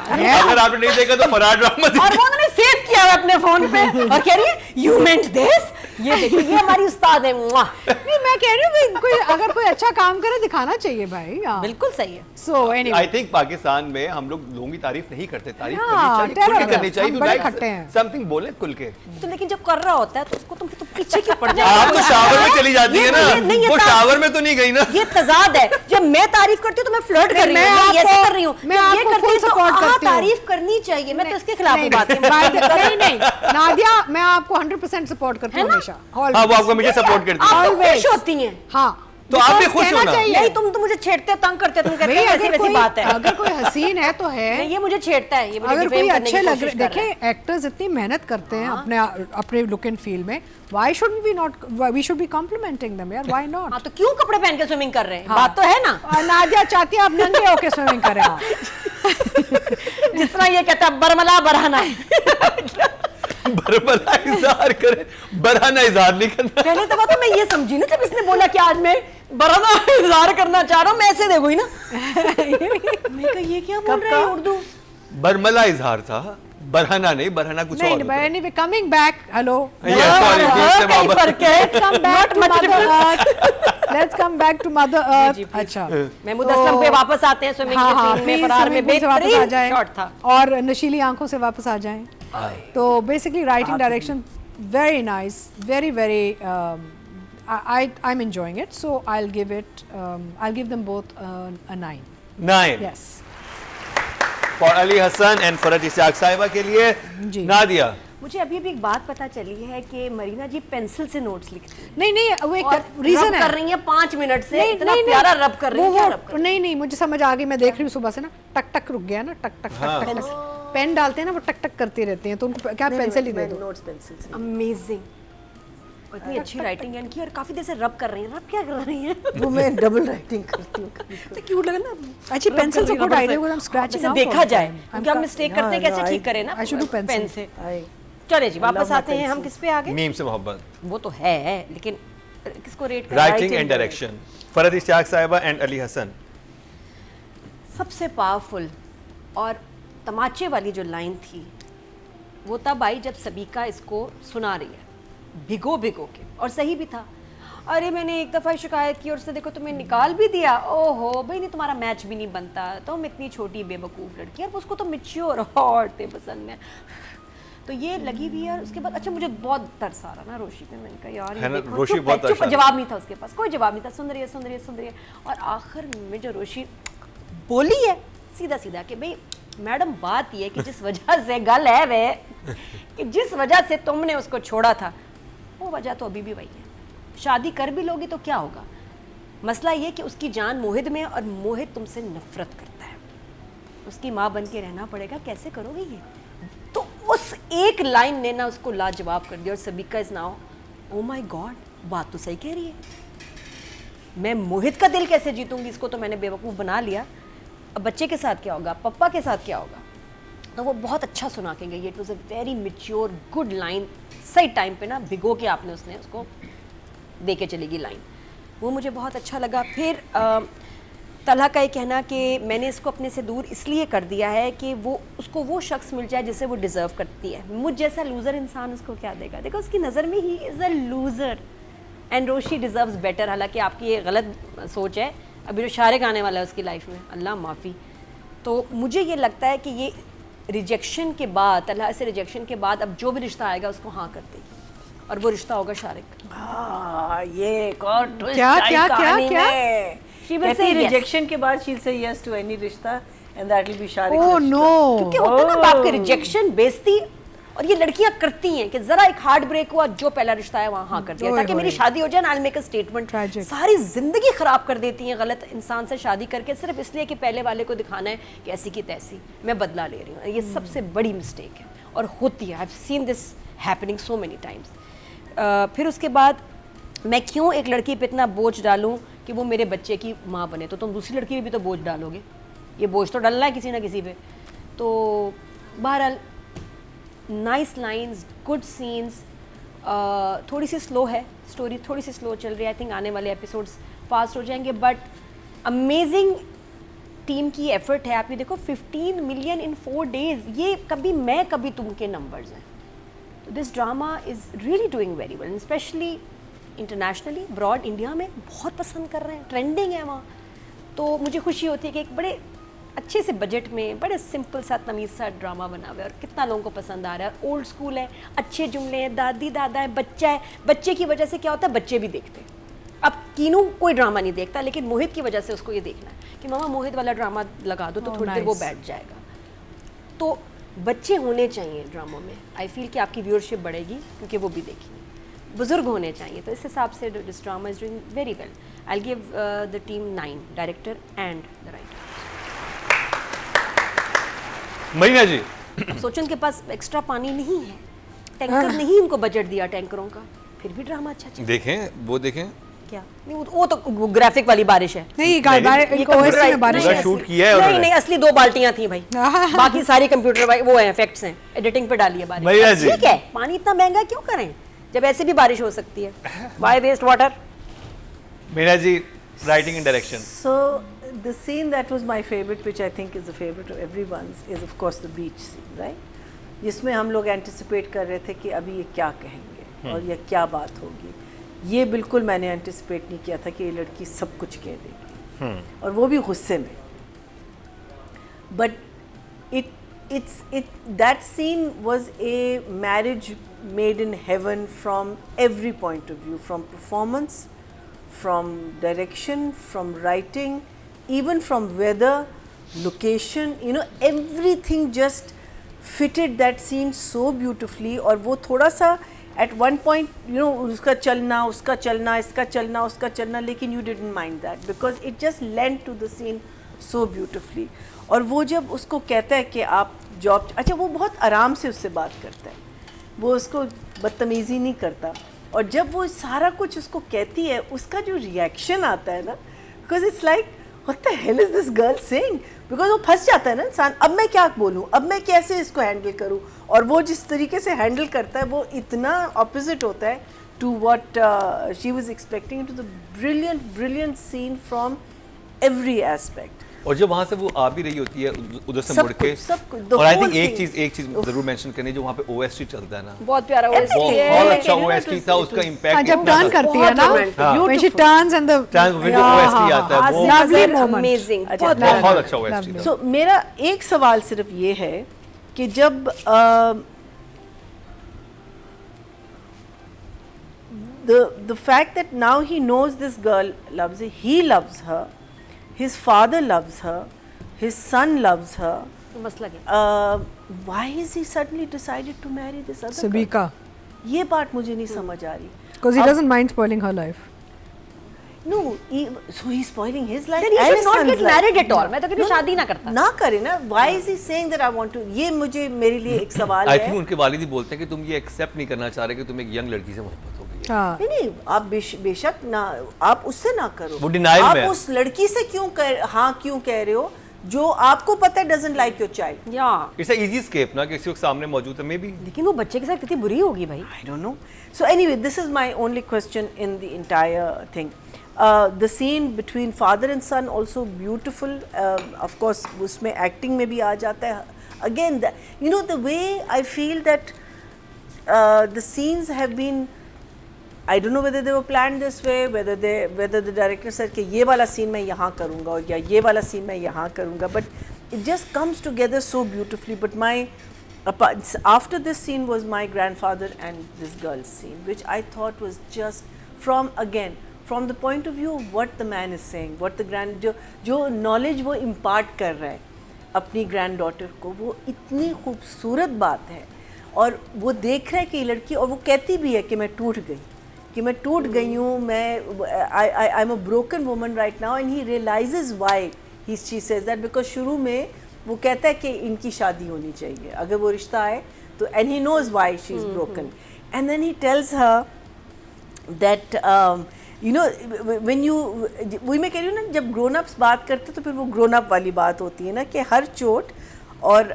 अगर आपने नहीं देखा तो फरार ड्रामा और वो उन्होंने सेव किया हुआ अपने फोन पे और कह रही है यू मेंट दिस. ये देखिए, ये हमारी उस्ताद है. मुआ. नहीं मैं कह रही हूँ कि अगर कोई अच्छा काम करे दिखाना चाहिए भाई. बिल्कुल सही है. So anyway I think Pakistan में हम लोग लोगों की तारीफ नहीं करते. तारीफ हाँ, करनी चाहिए, खुल के terror करनी है. चाहिए. हम बड़े खट्टे हैं. समथिंग बोले खुल के. तो लेकिन जब कर रहा होता है तो उसको तुम पीछे क्यों पड़ आप तो शावर में चली जाती है ना. वो शावर में तो नहीं गई ना. ये तजाद है. जब मैं तारीफ करती हूँ तो मैं फ्लर्ट कर रही मैं हूँ, ये ऐसे आपको- कर रही हूँ. मैं जब ये आपको करती full है तो support हाँ, करती हूँ. तारीफ करनी चाहिए. मैं तो इसके खिलाफ हूँ बातें. नहीं नादिया मैं आपको 100% सपोर्ट करती हूँ हमेशा. हाँ, वो आपको हमेशा सपोर्ट करती है. आप तो Always. खुश होती हैं. हाँ तो आप भी Because खुश कहना होना. चाहिए. नहीं, तुम तो मुझे छेड़ते तंग करते, तुम कहते भाई हो ऐसी अगर वैसी कोई बात है. अगर कोई हसीन है तो है. नहीं, ये मुझे छेड़ता है, ये मुझे अगर डिफेम कोई करने अच्छे की लग कोशिश रहे कर रहा है. देखिए एक्टर्स इतनी मेहनत करते हैं अपने लुक एंड फील में. Why shouldn't we not we should be complimenting them यार. Why not. हाँ, तो क्यों कपड़े पहन के स्विमिंग कर रहे हैं? बात तो है ना. नादिया चाहती है आप नंगे होके स्विमिंग करें. जिस तरह ये कहता है बरमला बरहाना. बरमला इजहार करे, बरहाना इजहार नहीं करना. पहले तो बात मैं ये समझी ना जब इसने बोला कि आज मैं बरहना इजहार करना चाह रहा हूँ, मैं ऐसे देखो ही ना. मैं कहा ये क्या बोल रहे हैं उर्दू. बरमला इजहार था, बरहाना नहीं. बरहाना कुछ और नहीं होता है. Anyway coming back. Hello Yes, sorry, फिर से कहीं वापस. फर्क है. Let's come back to Mother Earth. Let's come back to Mother Earth. अच्छा. महमूद असलम पे वापस आते हैं स्विमिंग हाँ के हाँ सीन में. please फरार में swimming pool से वापस आ बेहतरीन जाएं शॉट था. और नशीली आंखों से वापस आ जाएं. तो basically writing direction very nice, very I'm enjoying it, so I'll give them both a 9. 9 Yes. For Ali Hasan and Farhat Ishaq Sahiba के लिए. जी. नादिया, मुझे अभी एक बात पता चली है कि मरीना जी पेंसिल से नोट्स लिखती हैं नहीं वो एक और रीजन रब है. कर रही हैं 5 मिनट से. इतना प्यारा रब कर रही हैं. क्या रब कर रही नहीं मुझे समझ आ गई. मैं देख रही हूँ सुबह से ना टक टक रुक गया ना. टक टक टक टक पेन डालते हैं ना वो टक टक करती रहती हैं. तो उनको क्या पेंसिल ही दे दो. नोट्स पेंसिल से. अमेजिंग. और इतनी अच्छी राइटिंग है इनकी और काफी देर से रब कर रही हैं. रब क्या कर रही हैं? वो मैं डबल राइटिंग करती हूँ. तो क्यूट लगा ना. अच्छी पेंसिल से गुड आइडिया को हम स्क्रैचिंग जैसे देखा जाए क्योंकि हम मिस्टेक करते हैं कैसे हाँ, ठीक करें ना. I should do pencil. Pen से. आई चले जी वापस love my आते हैं हम किस पे आ गए. मीम से मोहब्बत. वो तो है लेकिन किसको रेट करें. Writing and direction. Farhat Ishaq साहिबा एंड अली हसन. सबसे पावरफुल और तमाचे वाली जो लाइन थी वो तब आई जब सबीका इसको सुना रही है भिगो भिगो के. और सही भी था. अरे मैंने एक दफ़ा शिकायत की और उससे देखो तुम्हें निकाल भी दिया. ओहो भाई नहीं तुम्हारा मैच भी नहीं बनता. तुम इतनी छोटी बेवकूफ़ लड़की और उसको तो मैच्योर औरतें पसंद है. तो ये लगी हुई है. और उसके बाद अच्छा मुझे बहुत तरस आ रहा ना रोशी पे. मैंने कहा यार है ये ना, देखो रोशी चुप बहुत है, चुप. परेशान। जवाब नहीं था उसके पास. कोई जवाब नहीं था. सुन रही है. और आखिर में जो रोशी बोली है सीधा सीधा कि भाई मैडम बात ये है कि जिस वजह से गल है वे कि जिस वजह से तुमने उसको छोड़ा था वो वजह तो अभी भी वही है. शादी कर भी लोगी तो क्या होगा. मसला ये कि उसकी जान मोहित में और मोहित तुमसे नफरत करता है. उसकी माँ बन के रहना पड़ेगा. कैसे करोगे ये. तो उस एक लाइन ने ना उसको लाजवाब कर दिया. और Sabeeka is now oh my god बात तो सही कह रही है. मैं मोहित का दिल कैसे जीतूंगी. इसको तो मैंने बेवकूफ़ बना लिया. अब बच्चे के साथ क्या होगा, पप्पा के साथ क्या होगा. तो वो बहुत अच्छा सुना के गई। It was a very mature good line, सही टाइम पे ना भिगो के आपने उसने उसको दे के चलेगी लाइन, वो मुझे बहुत अच्छा लगा। फिर तलहा का ये कहना कि मैंने इसको अपने से दूर इसलिए कर दिया है कि वो उसको वो शख्स मिल जाए जिसे वो डिज़र्व करती है। मुझ जैसा लूज़र इंसान उसको क्या देगा? देखो उसकी नज़र में he is a loser and Roshi deserves better. हालांकि आपकी ये गलत सोच है। अभी जो शारिक आने वाला है उसकी लाइफ में, अल्लाह माफ़ी। तो मुझे ये लगता है कि ये रिजेक्शन के बाद, तलहा से रिजेक्शन के बाद अब जो भी रिश्ता आएगा उसको हाँ कर देगी और वो रिश्ता होगा शारिक। ये एक और twist क्या आई क्या क्या कहानी क्या में। She will कहती say yes. रिजेक्शन के बाद she say yes to any rishta and that will be शारिक। ओह नो, क्योंकि होता है ना बाप के रिजेक्शन, बेइज्जती, और ये लड़कियां करती हैं कि जरा एक हार्ट ब्रेक हुआ, जो पहला रिश्ता है वहाँ हाँ कर दिया ओए ताकि मेरी होए। शादी हो जाए ना, I make a statement. Tragic. सारी जिंदगी खराब कर देती हैं गलत इंसान से शादी करके, सिर्फ इसलिए कि पहले वाले को दिखाना है कि ऐसी की तैसी मैं बदला ले रही हूँ। ये सबसे बड़ी मिस्टेक है और होती है। I have seen this happening so many times. फिर उसके बाद मैं क्यों एक लड़की पे इतना बोझ डालूं कि वो मेरे बच्चे की माँ बने? तो तुम दूसरी लड़की पे भी तो बोझ डालोगे, ये बोझ तो डालना है किसी ना किसी पे। तो बहरहाल नाइस लाइंस, गुड सीन्स। थोड़ी सी स्लो है स्टोरी, थोड़ी सी स्लो चल रही है। आई थिंक आने वाले एपिसोड्स फास्ट हो जाएंगे, बट अमेजिंग टीम की एफर्ट है। आप ये देखो 15 मिलियन इन 4 days, ये कभी मैं कभी तुम के नंबर्स हैं। तो this drama is really doing very well, specially internationally, abroad India में बहुत पसंद कर रहे हैं, ट्रेंडिंग है वहाँ। तो मुझे खुशी होती है कि एक बड़े अच्छे से बजट में बड़े सिंपल सा तमीज़ सा ड्रामा बना हुआ है और कितना लोगों को पसंद आ रहा है। ओल्ड स्कूल है, अच्छे जुमले हैं, दादी दादा है, बच्चा है। बच्चे की वजह से क्या होता है, बच्चे भी देखते हैं। अब कीनू कोई ड्रामा नहीं देखता, लेकिन मोहित की वजह से उसको ये देखना है कि मामा मोहित वाला ड्रामा लगा दो तो थोड़ी देर वो बैठ जाएगा। तो बच्चे होने चाहिए ड्रामों में। आई फील कि आपकी व्यूअरशिप बढ़ेगी क्योंकि वो भी देखेंगे। बुजुर्ग होने चाहिए, तो इस हिसाब से this drama is doing very well. I give the team 9, director and the writer. Marina ji, सोचो उनके पास एक्स्ट्रा पानी नहीं है, टैंकर नहीं उनको बजट दिया टैंकरों का, फिर भी ड्रामा अच्छा चला। देखें वो देखें, क्या नहीं, वो तो ग्राफिक वाली बारिश है। नहीं नहीं, OST में बारिश पूरा है। शूट किया है नहीं उन्होंने। नहीं, असली 2 बाल्टियां थी भाई, बाकी सारी कंप्यूटर वो है, इफेक्ट्स हैं, एडिटिंग पे डाली है मरीना बारिश। जी। ठीक है, पानी इतना महंगा क्यों करें जब ऐसे भी बारिश हो सकती है? Why waste water? Meena ji, writing and direction. So the scene that was my favorite, which I think is the favorite of everyone's, is of course the beach scene, right? जिसमें हम लोग एंटिसिपेट कर रहे थे कि अभी ये क्या कहेंगे और ये क्या बात होगी। ये बिल्कुल मैंने एंटिसिपेट नहीं किया था कि ये लड़की सब कुछ कह देगी और वो भी गुस्से में। But that scene was a marriage made in heaven from every point of view, from performance, from direction, from writing, even from weather, location, you know, everything just fitted that scene so beautifully. और वो थोड़ा सा at one point, you know, उसका चलना, इसका चलना, उसका चलना, लेकिन you didn't mind that because it just lent to the scene so beautifully. और वो जब उसको कहता है कि आप जॉब, अच्छा वो बहुत आराम से उससे बात करता है, वो उसको बदतमीज़ी नहीं करता। और जब वो सारा कुछ उसको कहती है, उसका जो रिएक्शन आता है ना, because it's like what the hell is this girl saying, because वो फंस जाता है ना इंसान, अब मैं क्या बोलूँ, अब मैं कैसे इसको हैंडल करूँ। और वो जिस तरीके से हैंडल करता है वो इतना ऑपोजिट होता है to what she was expecting. To the brilliant scene from every aspect. और जब वहाँ से वो आ भी रही होती है उधर से सब मुड़ के, कुछ, सब कुछ, the और आई whole थिंक thing. एक चीज जरूर मेंशन करनी, जो वहाँ पे OST चलता है ना, बहुत प्यारा OST बहुत है। अच्छा OST था, उसका हाँ, इम्पैक्ट जब टर्न करती है ना, when she turns and the जो OST आता है वो lovely moment. अमेजिंग, अच्छा, बहुत अच्छा OST था। सो मेरा एक सवाल सिर्फ ये है कि जब the fact that now he knows this girl loves her, he loves her, his father loves her, his son loves her, मसला क्या? why is he suddenly decided to marry this other girl? Sabika, ये बात मुझे नहीं समझ आ रही। because he doesn't mind spoiling her life. No, so he's spoiling his life Then he and should his not son's get life. married at all. मैं तो कहती हूँ शादी ना करता। ना करे ना, why is he saying that I want to? ये मुझे, मेरे लिए एक सवाल आई है। थिंक उनके वालिद ही बोलते हैं कि तुम ये एक्सेप्ट नहीं करना चाह रहे कि तुम्हें एक यंग लड़की से मोहब्बत हो गई है। हाँ, नहीं, आप बेशक ना, आप उससे ना करो, वो denial आप में है। उस लड़की से क्यों हाँ क्यों कह रहे हो जो आपको पता है डजंट लाइक योर चाइल्ड। या इट्स अ इजी एस्केप ना, किसी के सामने मौजूद है, मे बी। लेकिन वो बच्चे के साथ कितनी बुरी होगी भाई। I don't know. So anyway, this is my only question in the entire thing. The scene between father and son also beautiful. Of course, उसमें acting में भी आ जाता है. Again, you know the way I feel that the scenes have been. I don't know whether they were planned this way, whether the director said कि ये वाला scene मैं यहाँ करूँगा और या ये वाला scene मैं यहाँ करूँगा, but it just comes together so beautifully. But my after this scene was my grandfather and this girl's scene, which I thought was just from the point of view of what the man is saying, what the जो knowledge वो impart कर रहा है अपनी granddaughter को, वो इतनी खूबसूरत बात है। और वो देख रहा है कि लड़की, और वो कहती भी है कि मैं टूट गई हूँ, I am a broken woman right now, and he realizes why she says that, because शुरू में वो कहता है कि इनकी शादी होनी चाहिए अगर वो रिश्ता आए तो, and he knows why she is broken, and then he tells her that you know when you, वही मैं कह रही हूँ ना, जब ग्रोन अप्स बात करते तो फिर वो ग्रोन अप वाली बात होती है ना कि हर चोट और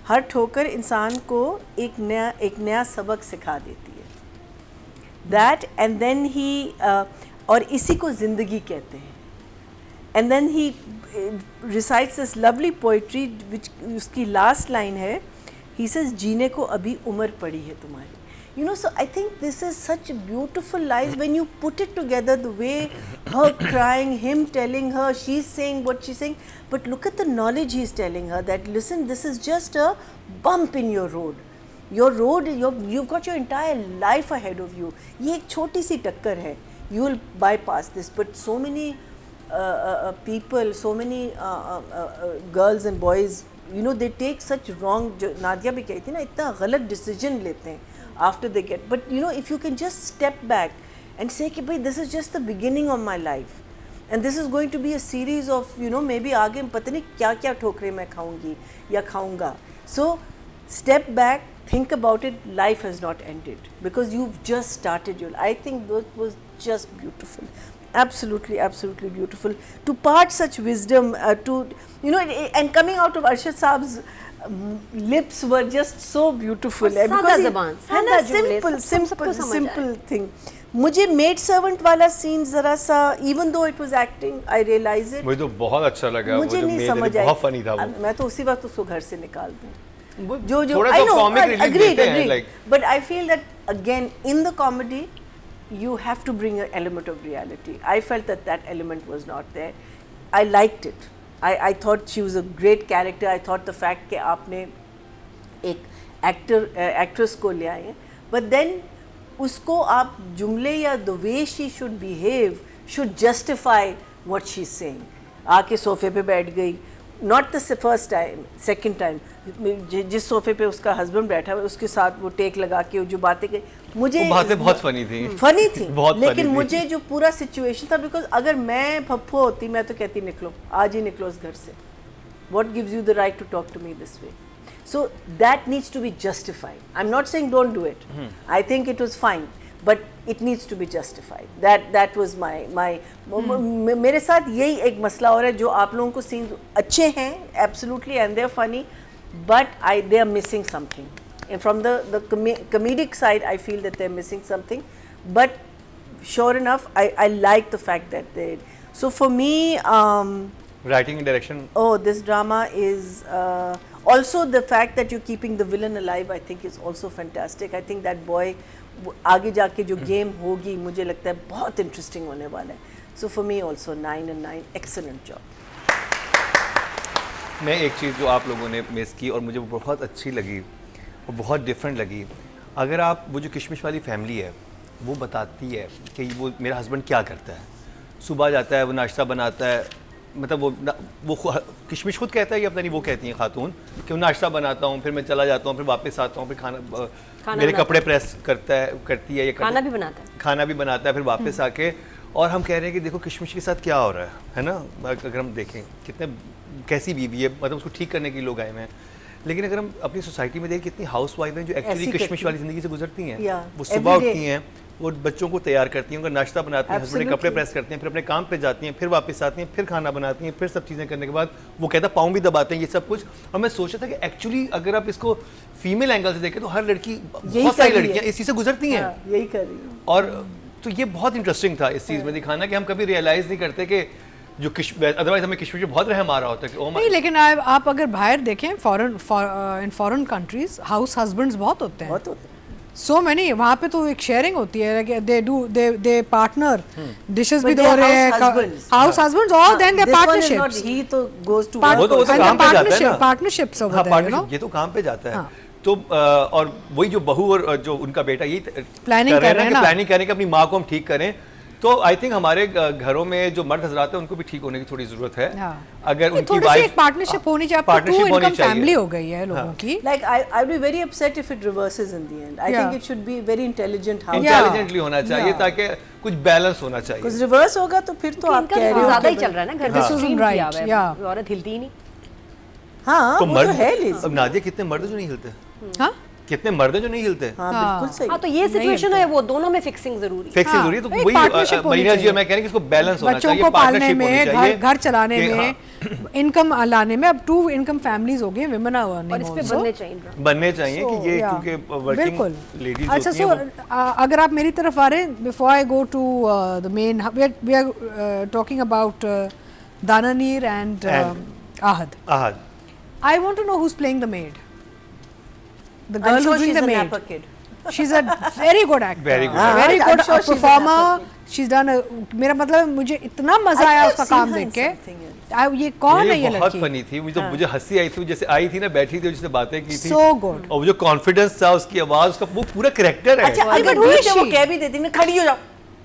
हर ठोकर इंसान को एक नया सबक सिखा देती है। दैट एंड देन ही और इसी को ज़िंदगी कहते हैं। And then he recites this lovely poetry which उसकी लास्ट लाइन है, ही सेज जीने को अभी उम्र पड़ी है तुम्हारी। You know, so I think this is such beautiful lies when you put it together, the way her crying, him telling her, she's saying what she's saying, but look at the knowledge he's telling her that listen, this is just a bump in your road. Your road, you've got your entire life ahead of you. ये एक छोटी सी टक्कर है. You will bypass this, but so many people, so many girls and boys, you know, they take such wrong. जो नादिया भी कहती ना, इतना गलत decision लेते हैं after they get, but you know, if you can just step back and say कि भाई this is just the beginning of my life and this is going to be a series of, you know, maybe आगे पता नहीं क्या क्या ठोकरें मैं खाऊंगी या खाऊंगा, so step back, think about it, life has not ended because you've just started your, I think that was just beautiful, absolutely beautiful to part such wisdom, to, you know, and coming out of Arshad Saab's lips were just so beautiful because simple thing. मुझे मेड सर्वेंट वाला सीन जरा सा, even though it was acting, I realized it, मुझे तो बहुत अच्छा लगा, मुझे नहीं समझ आया, बहुत फनी था वो। मैं तो उसी वक्त उसको घर से निकाल दूं, जो थोड़ा I तो know, comic relief agreed, देते हैं, like, but I feel that again in the comedy you have to bring an element of reality. I felt that element was not there. I liked it. I thought she was a great character. I thought the fact कि आपने एक actress को ले आए, but then उसको आप जुमले या the way she should behave should justify what she's saying. आके सोफे पे बैठ गई, not the first time, second time, जिस सोफे पे उसका हस्बैंड बैठा हुआ उसके साथ वो टेक लगा के जो बातें कही, मुझे वो बातें बहुत फनी थी बहुत लेकिन मुझे जो पूरा सिचुएशन था, बिकॉज अगर मैं पप्पू होती मैं तो कहती निकलो, आज ही निकलो इस घर से, what gives you the right to talk to me this way? So that needs to be justified. I'm not saying don't do it. I think it was fine, but it needs to be justified. That was my मेरे साथ यही एक मसला हो रहा है, जो आप लोगों को सीन अच्छे हैं absolutely and they're funny, but they are missing something. And from the comedic side, I feel that they're missing something. But sure enough, I like the fact that they. So for me, writing and direction. Oh, this drama is also the fact that you're keeping the villain alive. I think is also fantastic. I think that boy आगे जाके जो गेम होगी, मुझे लगता है बहुत इंटरेस्टिंग होने वाला है. So for me also 9 and 9, excellent job. मैं एक चीज़ जो आप लोगों ने मिस की और मुझे वो बहुत अच्छी लगी और बहुत डिफरेंट लगी, अगर आप वो जो किशमिश वाली फैमिली है वो बताती है कि वो मेरा हस्बैंड क्या करता है, सुबह जाता है वो नाश्ता बनाता है, मतलब वो किशमिश खुद कहता है कि पता नहीं वो कहती हैं खातून कि वो नाश्ता बनाता हूँ, फिर मैं चला जाता हूँ, फिर वापस आता हूँ, फिर खाना मेरे कपड़े प्रेस करती है, ये खाना भी बनाता है फिर वापस आके, और हम कह रहे हैं कि देखो किशमिश के साथ क्या हो रहा है ना, अगर हम देखें कितने कैसी बीवी है, मतलब उसको ठीक करने के लिए लोग आए हुए हैं, लेकिन अगर हम अपनी सोसाइटी में देखें कितनी हाउस वाइफ हैं जो एक्चुअली किशमिश वाली ज़िंदगी से गुजरती हैं, वो सुबह उठती हैं, वो बच्चों को तैयार करती हैं, उनका नाश्ता बनाती हैं, हस्बैंड के कपड़े Absolutely. प्रेस करते हैं, फिर अपने काम पे जाती हैं, फिर वापस आती हैं, फिर खाना बनाती हैं, फिर सब चीज़ें करने के बाद वो कहता पाँव भी दबाते हैं, ये सब कुछ। और मैं सोचा था कि एक्चुअली अगर आप इसको फीमेल एंगल से देखें तो हर लड़की, बहुत सारी कर रही है। लड़कियाँ इस चीज़ से गुजरती हैं। हाँ, यही कर रही हूँ। और तो ये बहुत इंटरेस्टिंग था इस चीज़ में दिखाना कि हम कभी रियलाइज़ नहीं करते कि जो अदरवाइज हमें कश्मीर में बहुत रहम आ रहा होता है कि ओ नहीं, लेकिन आप अगर बाहर देखें in foreign countries house husbands बहुत होते हैं, बहुत होते हैं। सो मैनी वहाँ पे तो एक शेयरिंग होती है, दे पार्टनर डिशेस भी But धो they are रहे हैं, house husbands. हाउस हस्बैंड्स और then they This one is not, partnerships, he तो goes to वो तो work. काम पे जाता है ना। पार्टनरशिप्स हाँ, over there, you know. partnership, ये तो काम पे जाता है। हाँ। तो और वही जो बहू और जो उनका बेटा यही Planning कर रहे हैं ना। प्लानिंग करें कि अपनी माँ को हम ठीक करें। तो आई थिंक हमारे घरों में जो मर्द हजरात हैं उनको भी ठीक होने की थोड़ी जरूरत है। हाँ। अगर उनकी थोड़ी सी वाइफ एक पार्टनरशिप होनी चाहिए, partnership टू होनी इनकम चाहिए। फैमिली हो गई है लोगों की। Like I'd be very upset if it reverses in the end. I Yeah. think it should be very intelligent house. Intelligently होना चाहिए Yeah. ताकि कुछ बैलेंस होना चाहिए। Because reverse होगा तो फिर तो आप इनका कह तो रहे हो ज्यादा कि ही चल रहा है ना, घर This में isn't stream right, किया हुआ है, yeah. औरत हिलती ही नहीं। हाँ तो वो मर्द तो है लेज़ी। अब नादिया कितने मर्द जो नहीं हिलते, हाँ, कितने मर्द हैं जो नहीं हिलते। हाँ बिल्कुल सही। हाँ तो ये सिचुएशन है, वो दोनों में फिक्सिंग जरूरी है। फिक्सिंग हाँ, जरूरी है। तो एक वही partnership होनी मरीना जी चाहिए। मैं कह रही कि इसको बैलेंस होना बच्चों चाहिए, को पालने partnership होनी में, चाहिए घर चलाने कि में, इनकम लाने में। अब 2 इनकम फैमिलीज हो गई, विमेन आर और अर्निंग इस पे आल्सो। बनने चाहिए ड्रामा। बनने चाहिए So, कि ये yeah. क्योंकि वर्किंग बिल्कुल। लेडीज अच्छा, होती सो हैं वो- अगर आप मेरी तरफ आ रहे हैं, before I go to the main, we are talking about Dananeer and Ahad. Ahad I want to know who is playing the maid, the I'm girl sure who's doing she's the a maid. Napa kid. She's a very good actor, Very good. very I'm good sure she's a performer. Napa She's done मेरा मतलब है, मुझे इतना मजा I आया have उसका seen काम her देख in के। something else. ये कौन है ये बहुत लड़की? फनी थी, मुझे हंसी आई थी जैसे आई थी ना, बैठी थी जिससे बातें की थी। So good. और वो जो कॉन्फिडेंस था, उसकी आवाज, उसका वो पूरा करेक्टर है। अच्छा But अगर who is बीच में वो she? कह भी देती ना खड़ी हो जाओ,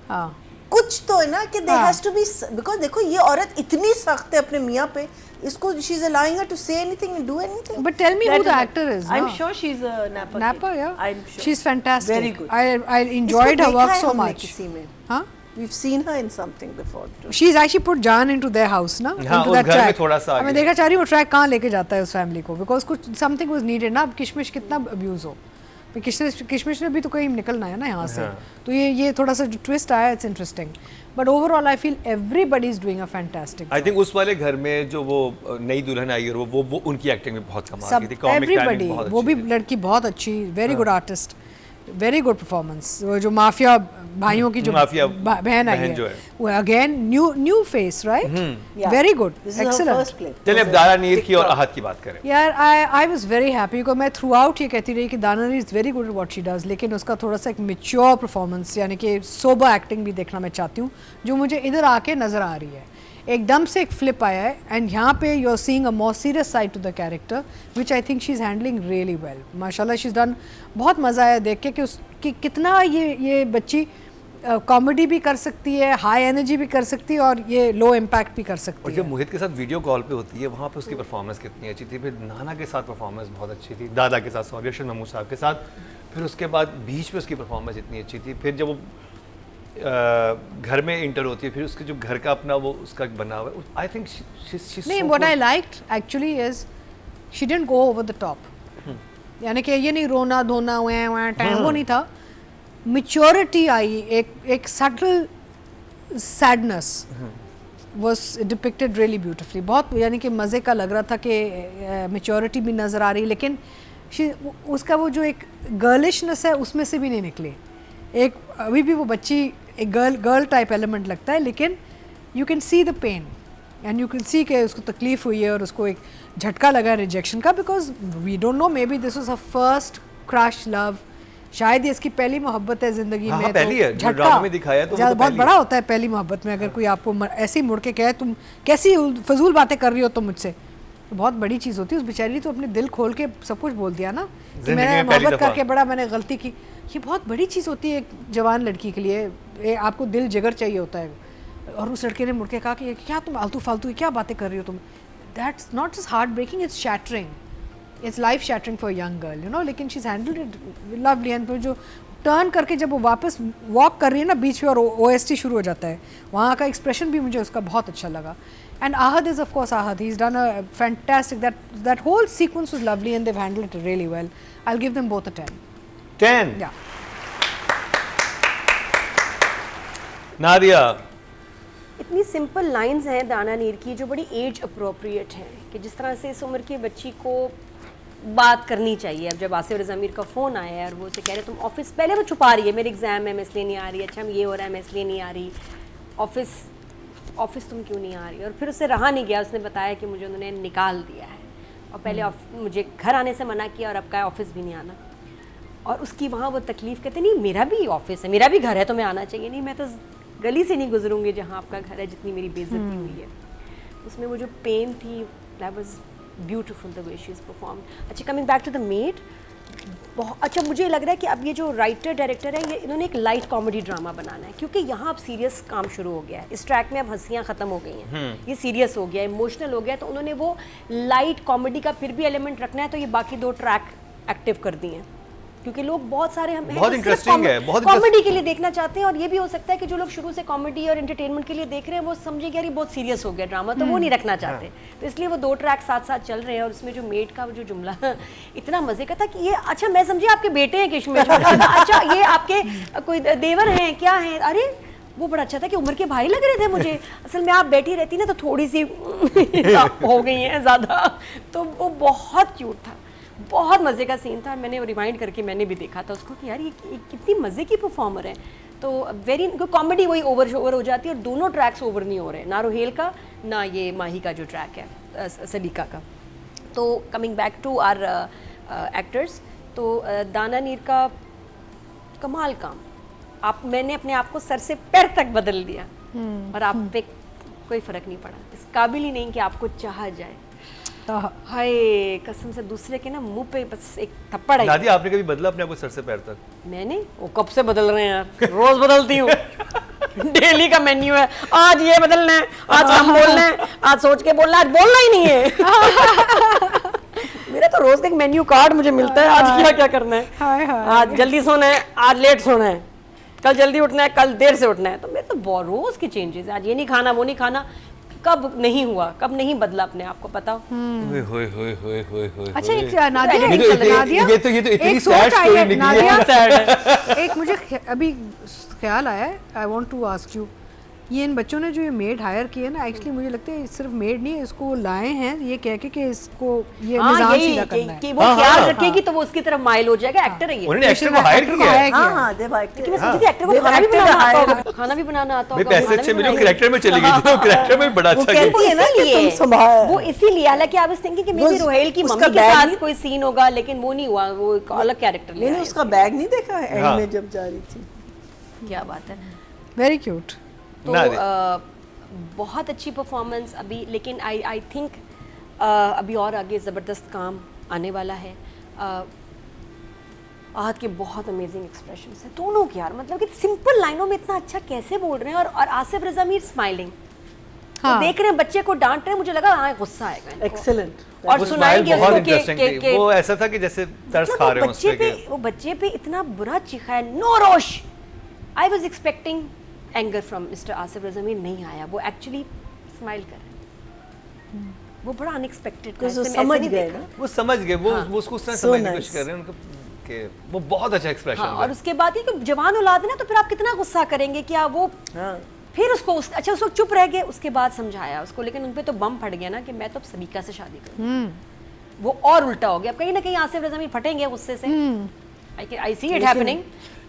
हाँ, कुछ तो है ना कि there हाँ। has to be, because देखो ये औरत इतनी सख्त है अपने मियाँ पे, इसको she is allowing her to say anything and do anything. But tell me That who the is- actor is, I'm ना? sure she's a Napa. Napa, kid. yeah. I'm sure. She's fantastic. Very good. I enjoyed इसको her work देखा है so हमने much. किसी में. हाँ? We've seen her in something before too. She's actually put जान into their house ना, हाँ, into उस that घर में track. थोड़ा सा अब मैं आगे। देखना चाह रही हूँ ट्रैक कहाँ लेके जाता है उस फैमिली को, because कुछ something was needed ना। अब किशमिश कितना अब्यूज हो, किशमिश में भी तो कहीं निकलना है ना यहाँ से। हाँ। तो ये थोड़ा सा जो ट्विस्ट आया, it's interesting, but overall I feel everybody is doing a fantastic. I think उस वाले घर में जो वो नई दुल्हन आई और वो उनकी एक्टिंग में बहुत कमाल की सब थी, कॉमिक एवरीबडी, टाइमिंग बहुत वो भी अच्छी थी। लड़की बहुत अच्छी, very good artist, very good performance. वो जो माफिया भाइयों की जो माफिया बहन आई बहन जो है, है। वो again new face, right? Yeah. Very good, This is her excellent. first clip. चलिए अब दारा नीर की और आहद की बात करें। यार I was very happy, because मैं थ्रू आउट ये कहती रही कि Dananeer is very good at what she does, लेकिन उसका थोड़ा सा एक मैच्योर परफॉर्मेंस, यानी कि सोबर एक्टिंग भी देखना मैं चाहती हूँ, जो मुझे इधर आके नज़र आ रही है। एकदम से एक फ्लिप आया है, एंड यहाँ पे you are seeing a more serious side to the character, which I think she is handling really well. माशाल्लाह शी इज़ डन। बहुत मज़ा आया देख के कि उसकी कितना ये बच्ची कॉमेडी भी कर सकती है, हाई एनर्जी भी कर सकती है, और ये लो इम्पैक्ट भी कर और सकती जब है। मोहित के साथ वीडियो कॉल पे होती है, वहाँ पे उसकी परफॉर्मेंस कितनी अच्छी थी। फिर नाना के साथ परफॉर्मेंस बहुत अच्छी थी, दादा के साथ, सॉरी, अर्शद महमूद साहब के साथ। फिर उसके बाद बीच में उसकी परफॉर्मेंस इतनी अच्छी थी। फिर जब वो घर में इंटर होती है, फिर उसके जो घर का अपना वो उसका बना हुआ है, आई थिंक नहीं, what I liked actually is she didn't go over the top, यानी कि ये नहीं रोना धोना वो नहीं था। मैच्योरिटी आई, एक subtle sadness was depicted really beautifully. बहुत यानी कि मज़े का लग रहा था कि मैच्योरिटी भी नज़र आ रही, लेकिन उसका वो जो एक गर्लिशनेस है उसमें से भी नहीं निकली। एक अभी भी वो बच्ची एक गर्ल टाइप एलिमेंट लगता है, लेकिन you can see the pain and you can see कि उसको तकलीफ़ हुई है और उसको एक झटका लगा रिजेक्शन का, because we don't know, maybe this was a first crush love, शायद ये इसकी पहली मोहब्बत है ज़िंदगी हाँ, में। पहली है, जो ड्रामा में दिखाया तो वो तो बहुत पहली बड़ा है। होता है पहली मोहब्बत में, अगर कोई आपको ऐसे ही मुड़ के कहे तुम कैसी फजूल बातें कर रही हो तुम मुझसे, तो बहुत बड़ी चीज़ होती है। उस बेचारी तो अपने दिल खोल के सब कुछ बोल दिया ना, कि जिंदगी मैंने में पहली मोहब्बत दफा। करके बड़ा मैंने गलती की। ये बहुत बड़ी चीज़ होती है एक जवान लड़की के लिए। आपको दिल जिगर चाहिए होता है, और उस लड़के ने मुड़ के कहा कि क्या तुम आलतू फालतू क्या बातें कर रही हो तुम। That's not just heartbreaking, it's shattering, it's life shattering for young girl, you know. लेकिन she is handled it lovely, and जो टर्न करके जब वो वापस वॉक कर रही है ना बीच में, और OST शुरू हो जाता है, वहाँ का एक्सप्रेशन भी मुझे उसका बहुत अच्छा लगा। And Aahad is of course Aahad, he is done a fantastic, that whole sequence was lovely and Dev handled it really well. I will give them both a 10. 10। Yeah. Nadia, इतनी सिंपल लाइंस हैं दाना नीर की जो बड़ी एज अप्रोप्रिएट हैं कि जिस तरह से इस उम्र की बच्ची को बात करनी चाहिए। अब जब आसिफ रज़ा मीर का फ़ोन आया और वो उसे कह रहे तुम ऑफिस, पहले वो छुपा रही है मेरे एग्ज़ाम है मैं इसलिए नहीं आ रही, अच्छा ये हो रहा है मैं इसलिए नहीं आ रही, ऑफिस तुम क्यों नहीं आ रही। और फिर उससे रहा नहीं गया, उसने बताया कि मुझे उन्होंने निकाल दिया है और पहले मुझे घर आने से मना किया और अब का ऑफिस भी नहीं आना। और उसकी वहाँ वो तकलीफ़, कहते नहीं मेरा भी ऑफिस है, मेरा भी घर है, तो मैं आना चाहिए। नहीं, मैं तो गली से नहीं गुजरूंगी जहाँ आपका घर है, जितनी मेरी बेइज्जती हुई है। उसमें वो जो पेन थी, that was beautiful the way she is perform. अच्छा, coming back to the maid, बहुत अच्छा मुझे लग रहा है कि अब ये जो राइटर डायरेक्टर है, ये इन्होंने एक लाइट कॉमेडी ड्रामा बनाना है, क्योंकि यहाँ अब सीरियस काम शुरू हो गया है। इस ट्रैक में अब हंसियाँ ख़त्म हो गई हैं, ये सीरियस हो गया, इमोशनल हो गया, तो उन्होंने वो लाइट कॉमेडी का फिर भी एलिमेंट रखना है, तो ये बाकी 2 ट्रैक एक्टिव कर दिए हैं, क्योंकि लोग बहुत सारे हम बहुत इंटरेस्टिंग है, बहुत कॉमेडी के लिए देखना चाहते हैं। और ये भी हो सकता है कि जो लोग शुरू से कॉमेडी और एंटरटेनमेंट के लिए देख रहे हैं वो समझे कि यार ये बहुत सीरियस हो गया ड्रामा, तो वो नहीं रखना चाहते। तो इसलिए वो 2 ट्रैक साथ साथ चल रहे हैं। और उसमें जो मेड का जो जुमला इतना मजे का था कि ये, अच्छा मैं समझी आपके बेटे हैं किशमिश, अच्छा ये आपके कोई देवर हैं क्या हैं, अरे वो बड़ा अच्छा था कि उम्र के भाई लग रहे थे मुझे, असल में आप बैठी रहती ना तो थोड़ी सी हो गई हैं ज़्यादा। तो वो बहुत क्यूट था, बहुत मज़े का सीन था। मैंने रिवाइंड करके मैंने भी देखा था उसको कि यार ये कितनी मज़े की परफॉर्मर है। तो वेरी कॉमेडी वही ओवर हो जाती है, और दोनों ट्रैक्स ओवर नहीं हो रहे, ना रोहेल का ना ये माही का जो ट्रैक है सलीका का। तो coming back to our actors, तो दाना नीर का कमाल काम, मैंने अपने आप को सर से पैर तक बदल दिया और आप पे कोई फ़र्क नहीं पड़ा, इस काबिल ही नहीं कि आपको चाहा जाए। हाय कसम से दूसरे के ना मुंह पे बस एक थप्पड़ है। नादिया, आपने कभी बदला अपने आप को सर से पैर तक? मैंने, वो कब से बदल रहे हैं यार, रोज बदलती हूँ। डेली का मेन्यू है, आज ये बदलना है, आज हम बोलना है, आज सोच के बोलना है, आज बोलना ही नहीं है। मेरा तो रोज एक मेन्यू कार्ड मुझे मिलता है, आज क्या क्या करना है, आज जल्दी सोना है, आज लेट सोना है, कल जल्दी उठना है, कल देर से उठना है। तो मेरे तो रोज की चेंजेस है, आज ये नहीं खाना वो नहीं खाना। कब नहीं हुआ, कब नहीं बदला अपने आप को, बताओ। अच्छा एक नादिया, ये तो इतनी सैड स्टोरी निकली है। एक मुझे अभी ख्याल आया, I want to ask you, ये इन बच्चों ने जो ये मेड हायर की है ना, एक्चुअली मुझे लगता है सिर्फ मेड नहीं है, इसको लाए हैं ये कह के कि इसको ये मिजाज सीधा करना है कि वो ख्याल रखेगी तो वो उसकी तरफ माइल हो जाएगा। एक्टर है ये, उन्होंने एक्टर को हायर किया है। हाँ, देव एक्टर। मैं सोचती थी एक्टर को खाना भी बनाना आता होगा, खाना भी बनाना आता भाई होगा। पैसे अच्छे मिले, कैरेक्टर में चली गई थी, तो कैरेक्टर में बड़ा अच्छा किया। वो इसीलिए, हालांकि आई वाज थिंकिंग कि मे बी रोहेल की मम्मी के साथ कोई सीन होगा, लेकिन वो नहीं हुआ, वो एक अलग कैरेक्टर ले मैंने उसका बैग नहीं देखा एंड में जब जा रही थी। क्या बात है, वेरी क्यूट। तो बहुत अच्छी परफॉर्मेंस अभी, लेकिन आई थिंक अभी और आगे ज़बरदस्त काम आने वाला है। आहत के बहुत अमेजिंग एक्सप्रेशंस हैं दोनों के यार, मतलब कि सिंपल लाइनों में इतना अच्छा कैसे बोल रहे हैं। और आसिफ रज़ा मीर स्माइलिंग, हाँ। देख रहे हैं बच्चे को डांट रहे हैं, मुझे लगा हाँ गुस्सा आएगा। एक्सीलेंट। और सुनाएंगे उसको कि वो ऐसा था कि जैसे तरस खा रहे हो उस पे। वो बच्चे पे इतना बुरा चीखा है, नो रोश। I was expecting anger from mister Asif Raza Mir, नहीं आया, वो एक्चुअली स्माइल कर रहे हैं। वो बड़ा अनएक्सपेक्टेड था, समझ गए ना, वो समझ गए, वो उसको उस तरह समझने की कोशिश कर रहे हैं उनको कि वो बहुत अच्छा एक्सप्रेशन है। और उसके बाद ये कि जवान औलाद है ना, तो फिर आप कितना गुस्सा करेंगे, क्या वो फिर उसको अच्छा उसको चुप रह गए, उसके बाद समझाया उसको, लेकिन उन पे तो बम फट गया ना कि मैं तो अब सलीका से शादी करूँ। वो और उल्टा हो गया, अब कहीं ना कहीं आसिफ रज़ा मीर फटेंगे गुस्से से। आई सी इट हैपनिंग।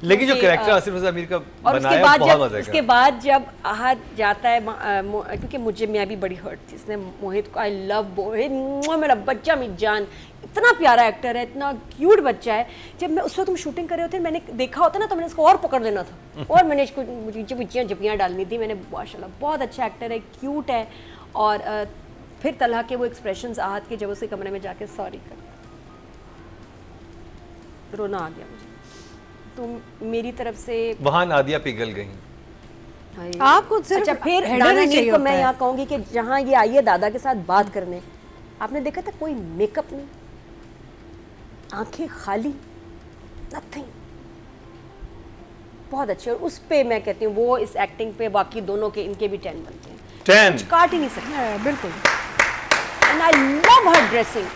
लेकिन जो कैरेक्टर आसिफ रज़ा मीर का और बनाया बहुत मजा उसके बाद जब आहत जाता है, क्योंकि मैं भी बड़ी हर्ट थी, इसने मोहित को, आई लव मोहित, मेरा बच्चा मेरी जान, इतना प्यारा एक्टर है, इतना क्यूट बच्चा है। जब मैं उस वक्त तुम शूटिंग कर रहे होते, मैंने देखा होता ना तो मैंने इसको और पकड़ लेना था और मैंने इसको जपियाँ डालनी थी। मैंने माशाल्लाह बहुत अच्छा एक्टर है, क्यूट है। और फिर तलहा के वो एक्सप्रेशंस आहत के, जब उसके कमरे में जाके सॉरी कर, रोना आ गया मुझे। तो मेरी तरफ से वहाँ नादिया पिघल गई। आपको सिर्फ अच्छा, फिर दाना नीर को मैं यहाँ कहूँगी कि जहाँ ये आई है दादा के साथ बात करने, आपने देखा था कोई मेकअप नहीं, आंखें खाली, नथिंग, बहुत अच्छे। और उस पे मैं कहती हूँ वो इस एक्टिंग पे बाकी दोनों के, इनके भी 10 बनते हैं, 10 कुछ काट ही नहीं सकते। बिल्कुल। And I love her dressing,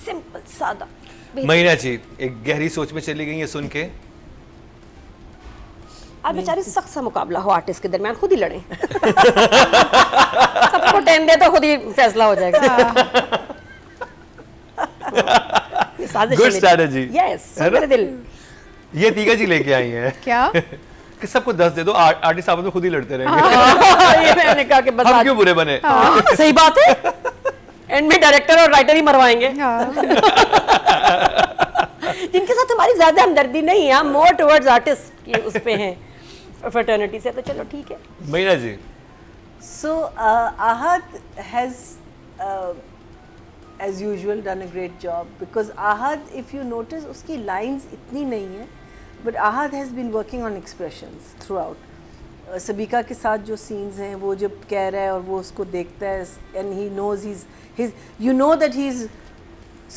simple सादा। महीना जी एक गहरी सोच में चली गई है सुन के। आज बेचारी सख्त सा मुकाबला हो आर्टिस्ट के दरमियान, खुद ही लड़े। सबको 10 दे तो खुद ही फैसला हो जाएगा। Good strategy. यस, मेरे दिल। ये तीगा जी लेके आई हैं क्या कि सबको 10 दे दो, आर्टिस्ट आपस में खुद ही लड़ते रहेंगे। ये मैंने कहा कि बस हम आज- क्यों बुरे बने? सही बात है। एंड में डायरेक्टर और राइटर ही मरवाएंगे। जिनके साथ हमारी ज्यादा हमदर्दी नहीं है, हम मोर टुवर्ड्स आर्टिस्ट की उस पे हैं, फ्रेटर्निटी से, तो चलो ठीक है। Meena ji, So Ahad has, as usual, done a great job because Ahad, if you notice, उसकी lines इतनी नहीं है, but Ahad has been working on expressions throughout. सबीका के साथ जो scenes हैं, वो जब कह रहा है और वो उसको देखता है, and he knows he's you know that he's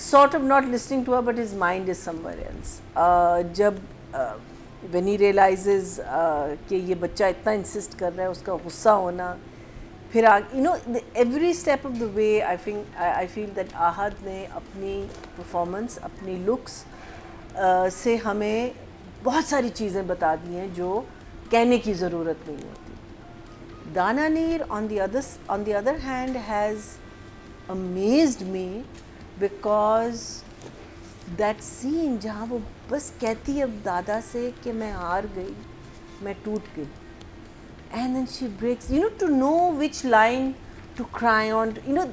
sort of not listening to her, but his mind is somewhere else. जब when he realizes कि ये बच्चा इतना insist कर रहा है, उसका गुस्सा होना, फिर you know, every step of the way I feel that Ahad ने अपनी performance, अपनी looks से हमें बहुत सारी चीज़ें बता दी हैं जो कहने की ज़रूरत नहीं होती। दाना नीर on the other hand has amazed me because that scene जहाँ वो बस कहती है दादा से कि मैं हार गई, मैं टूट गई, and then she breaks, you know, to know which line to cry on, you know,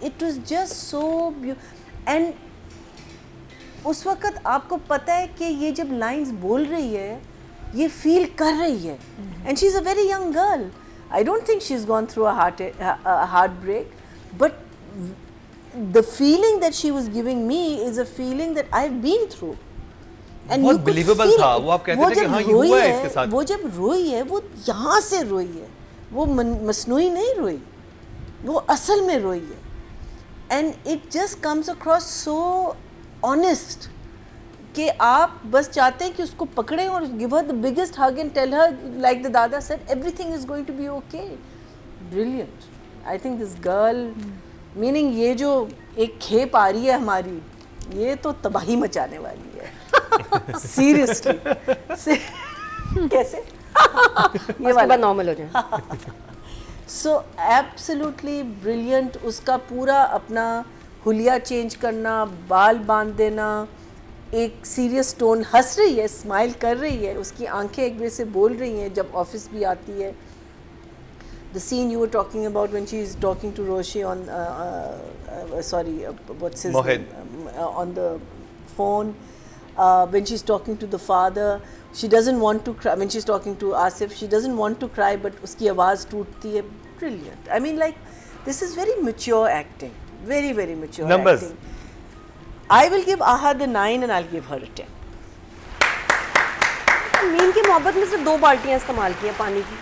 it was just so beautiful. And उस वक़्त आपको पता है कि ये जब lines बोल रही है, ये feel कर रही है, and she's a very young girl. I don't think she's gone through a heartbreak, but the feeling that she was giving me is a feeling that I've been through. बहुत you could believable feel था। it. वो आप कहते वो थे कि जब हाँ, ये रोई हुआ है है, इसके साथ। वो जब रोई है, वो यहाँ से रोई है, वो मसनूई नहीं रोई, वो असल में रोई है। And it just comes across so honest कि आप बस चाहते हैं कि उसको पकड़ें और give her the biggest hug and tell her like the dada said everything is going to be okay. Brilliant. I think this girl, meaning ये जो एक खेप आ रही है हमारी, ये तो तबाही मचाने वाली है। सीरियसली। कैसे? ये वाला नॉर्मल हो जाए। So absolutely brilliant. उसका पूरा अपना हुलिया चेंज करना, बाल बांध देना, एक सीरियस टोन, हंस रही है, स्माइल कर रही है, उसकी आंखें एक वे से बोल रही हैं जब ऑफिस भी आती है। The scene you were talking about when she is talking to Roshi on, what's his Mohit. name? On the phone, when she's talking to the father, she doesn't want to cry. When she's talking to Asif, she doesn't want to cry, but उसकी आवाज़ टूटती है। Brilliant. I mean, like, this is very mature acting. Very, very mature Numbers. acting. I will give Ahad a 9 and I'll give her a 10. Mean की मोहब्बत में सिर्फ 2 बाल्टियां इस्तेमाल की हैं पानी की।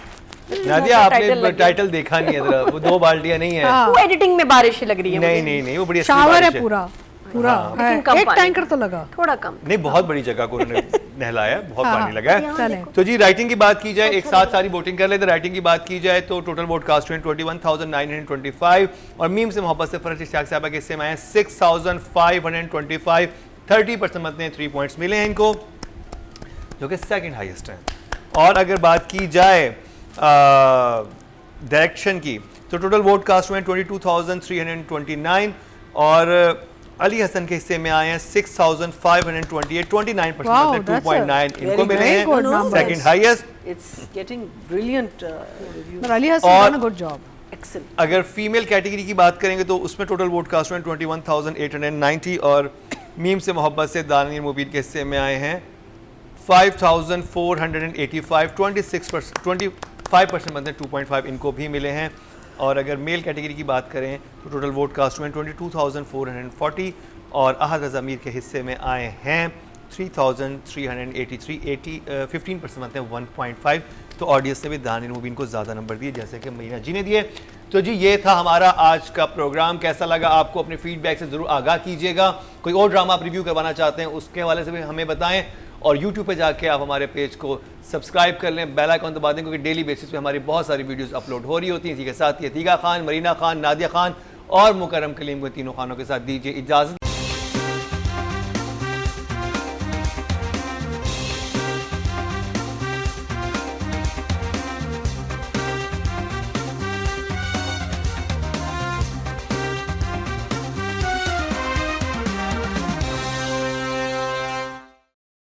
नादिया टाइटल आपने लग गया। टाइटल देखा नहीं है, जरा वो 2 बाल्टियां नहीं है। हाँ। वो एडिटिंग में बारिश लग रही है नहीं मुझे। नहीं नहीं, वो बड़ी असली शावर बारिश है पूरा पूरा हाँ। है। लेकिन कम एक पानी। टैंकर तो लगा। थोड़ा कम। नहीं, बहुत बड़ी जगह को उन्होंने नहलाया, बहुत हाँ, पानी लगा है। यहाँ चले। देखो। तो जी राइटिंग की बात की जाए, एक साथ सारी वोटिंग कर लेते। राइटिंग की बात की जाए तो टोटल वोट कास्ट हुए 21,925 और मीम से मोहब्बत से फरहत इश्तियाक साहबा के हिस्से में आए 6,525। 30% मतने 3 पॉइंट्स मिले हैं इनको, जो कि सेकंड हाईएस्ट हैं। और अगर बात की जाए डायरेक्शन की तो टोटल वोट कास्ट हुए 22,329 और अली हसन के हिस्से में आए हैं 6,528। 29% Wow, मतलब that's a 2.9 इनको very, मिले very हैं, good numbers. Second highest. It's getting brilliant reviews. But Ali Hassan और- done a good job. Excellent. अगर फीमेल कैटेगरी की बात करेंगे तो उसमें टोटल वोट कास्ट हुए 21,890 और मीम से मोहब्बत से दानिर मुबीन के हिस्से में आए हैं 5,485। 25% मतलब 2.5 इनको भी मिले हैं। और अगर मेल कैटेगरी की बात करें तो टोटल वोट कास्ट हुए 22,440 और अहद रज़ा मीर के हिस्से में आए हैं 3,383। 15% मतलब 1.5। तो ऑडियंस ने भी दानिर मुबीन को ज़्यादा नंबर दिए जैसे कि मीना जी ने दिए। तो जी ये था हमारा आज का प्रोग्राम। कैसा लगा आपको अपने फीडबैक से ज़रूर आगाह कीजिएगा। कोई और ड्रामा आप रिव्यू करवाना चाहते हैं उसके हवाले से भी हमें बताएं और यूट्यूब पे जाके आप हमारे पेज को सब्सक्राइब कर लें, बेल आइकन दबा दें क्योंकि डेली बेसिस पे हमारी बहुत सारी वीडियोस अपलोड हो रही होती हैं। इसी के साथ ये अतीका खान, मरीना खान, नादिया खान और मुकरम कलीम को तीनों खानों के साथ दीजिए इजाज़त।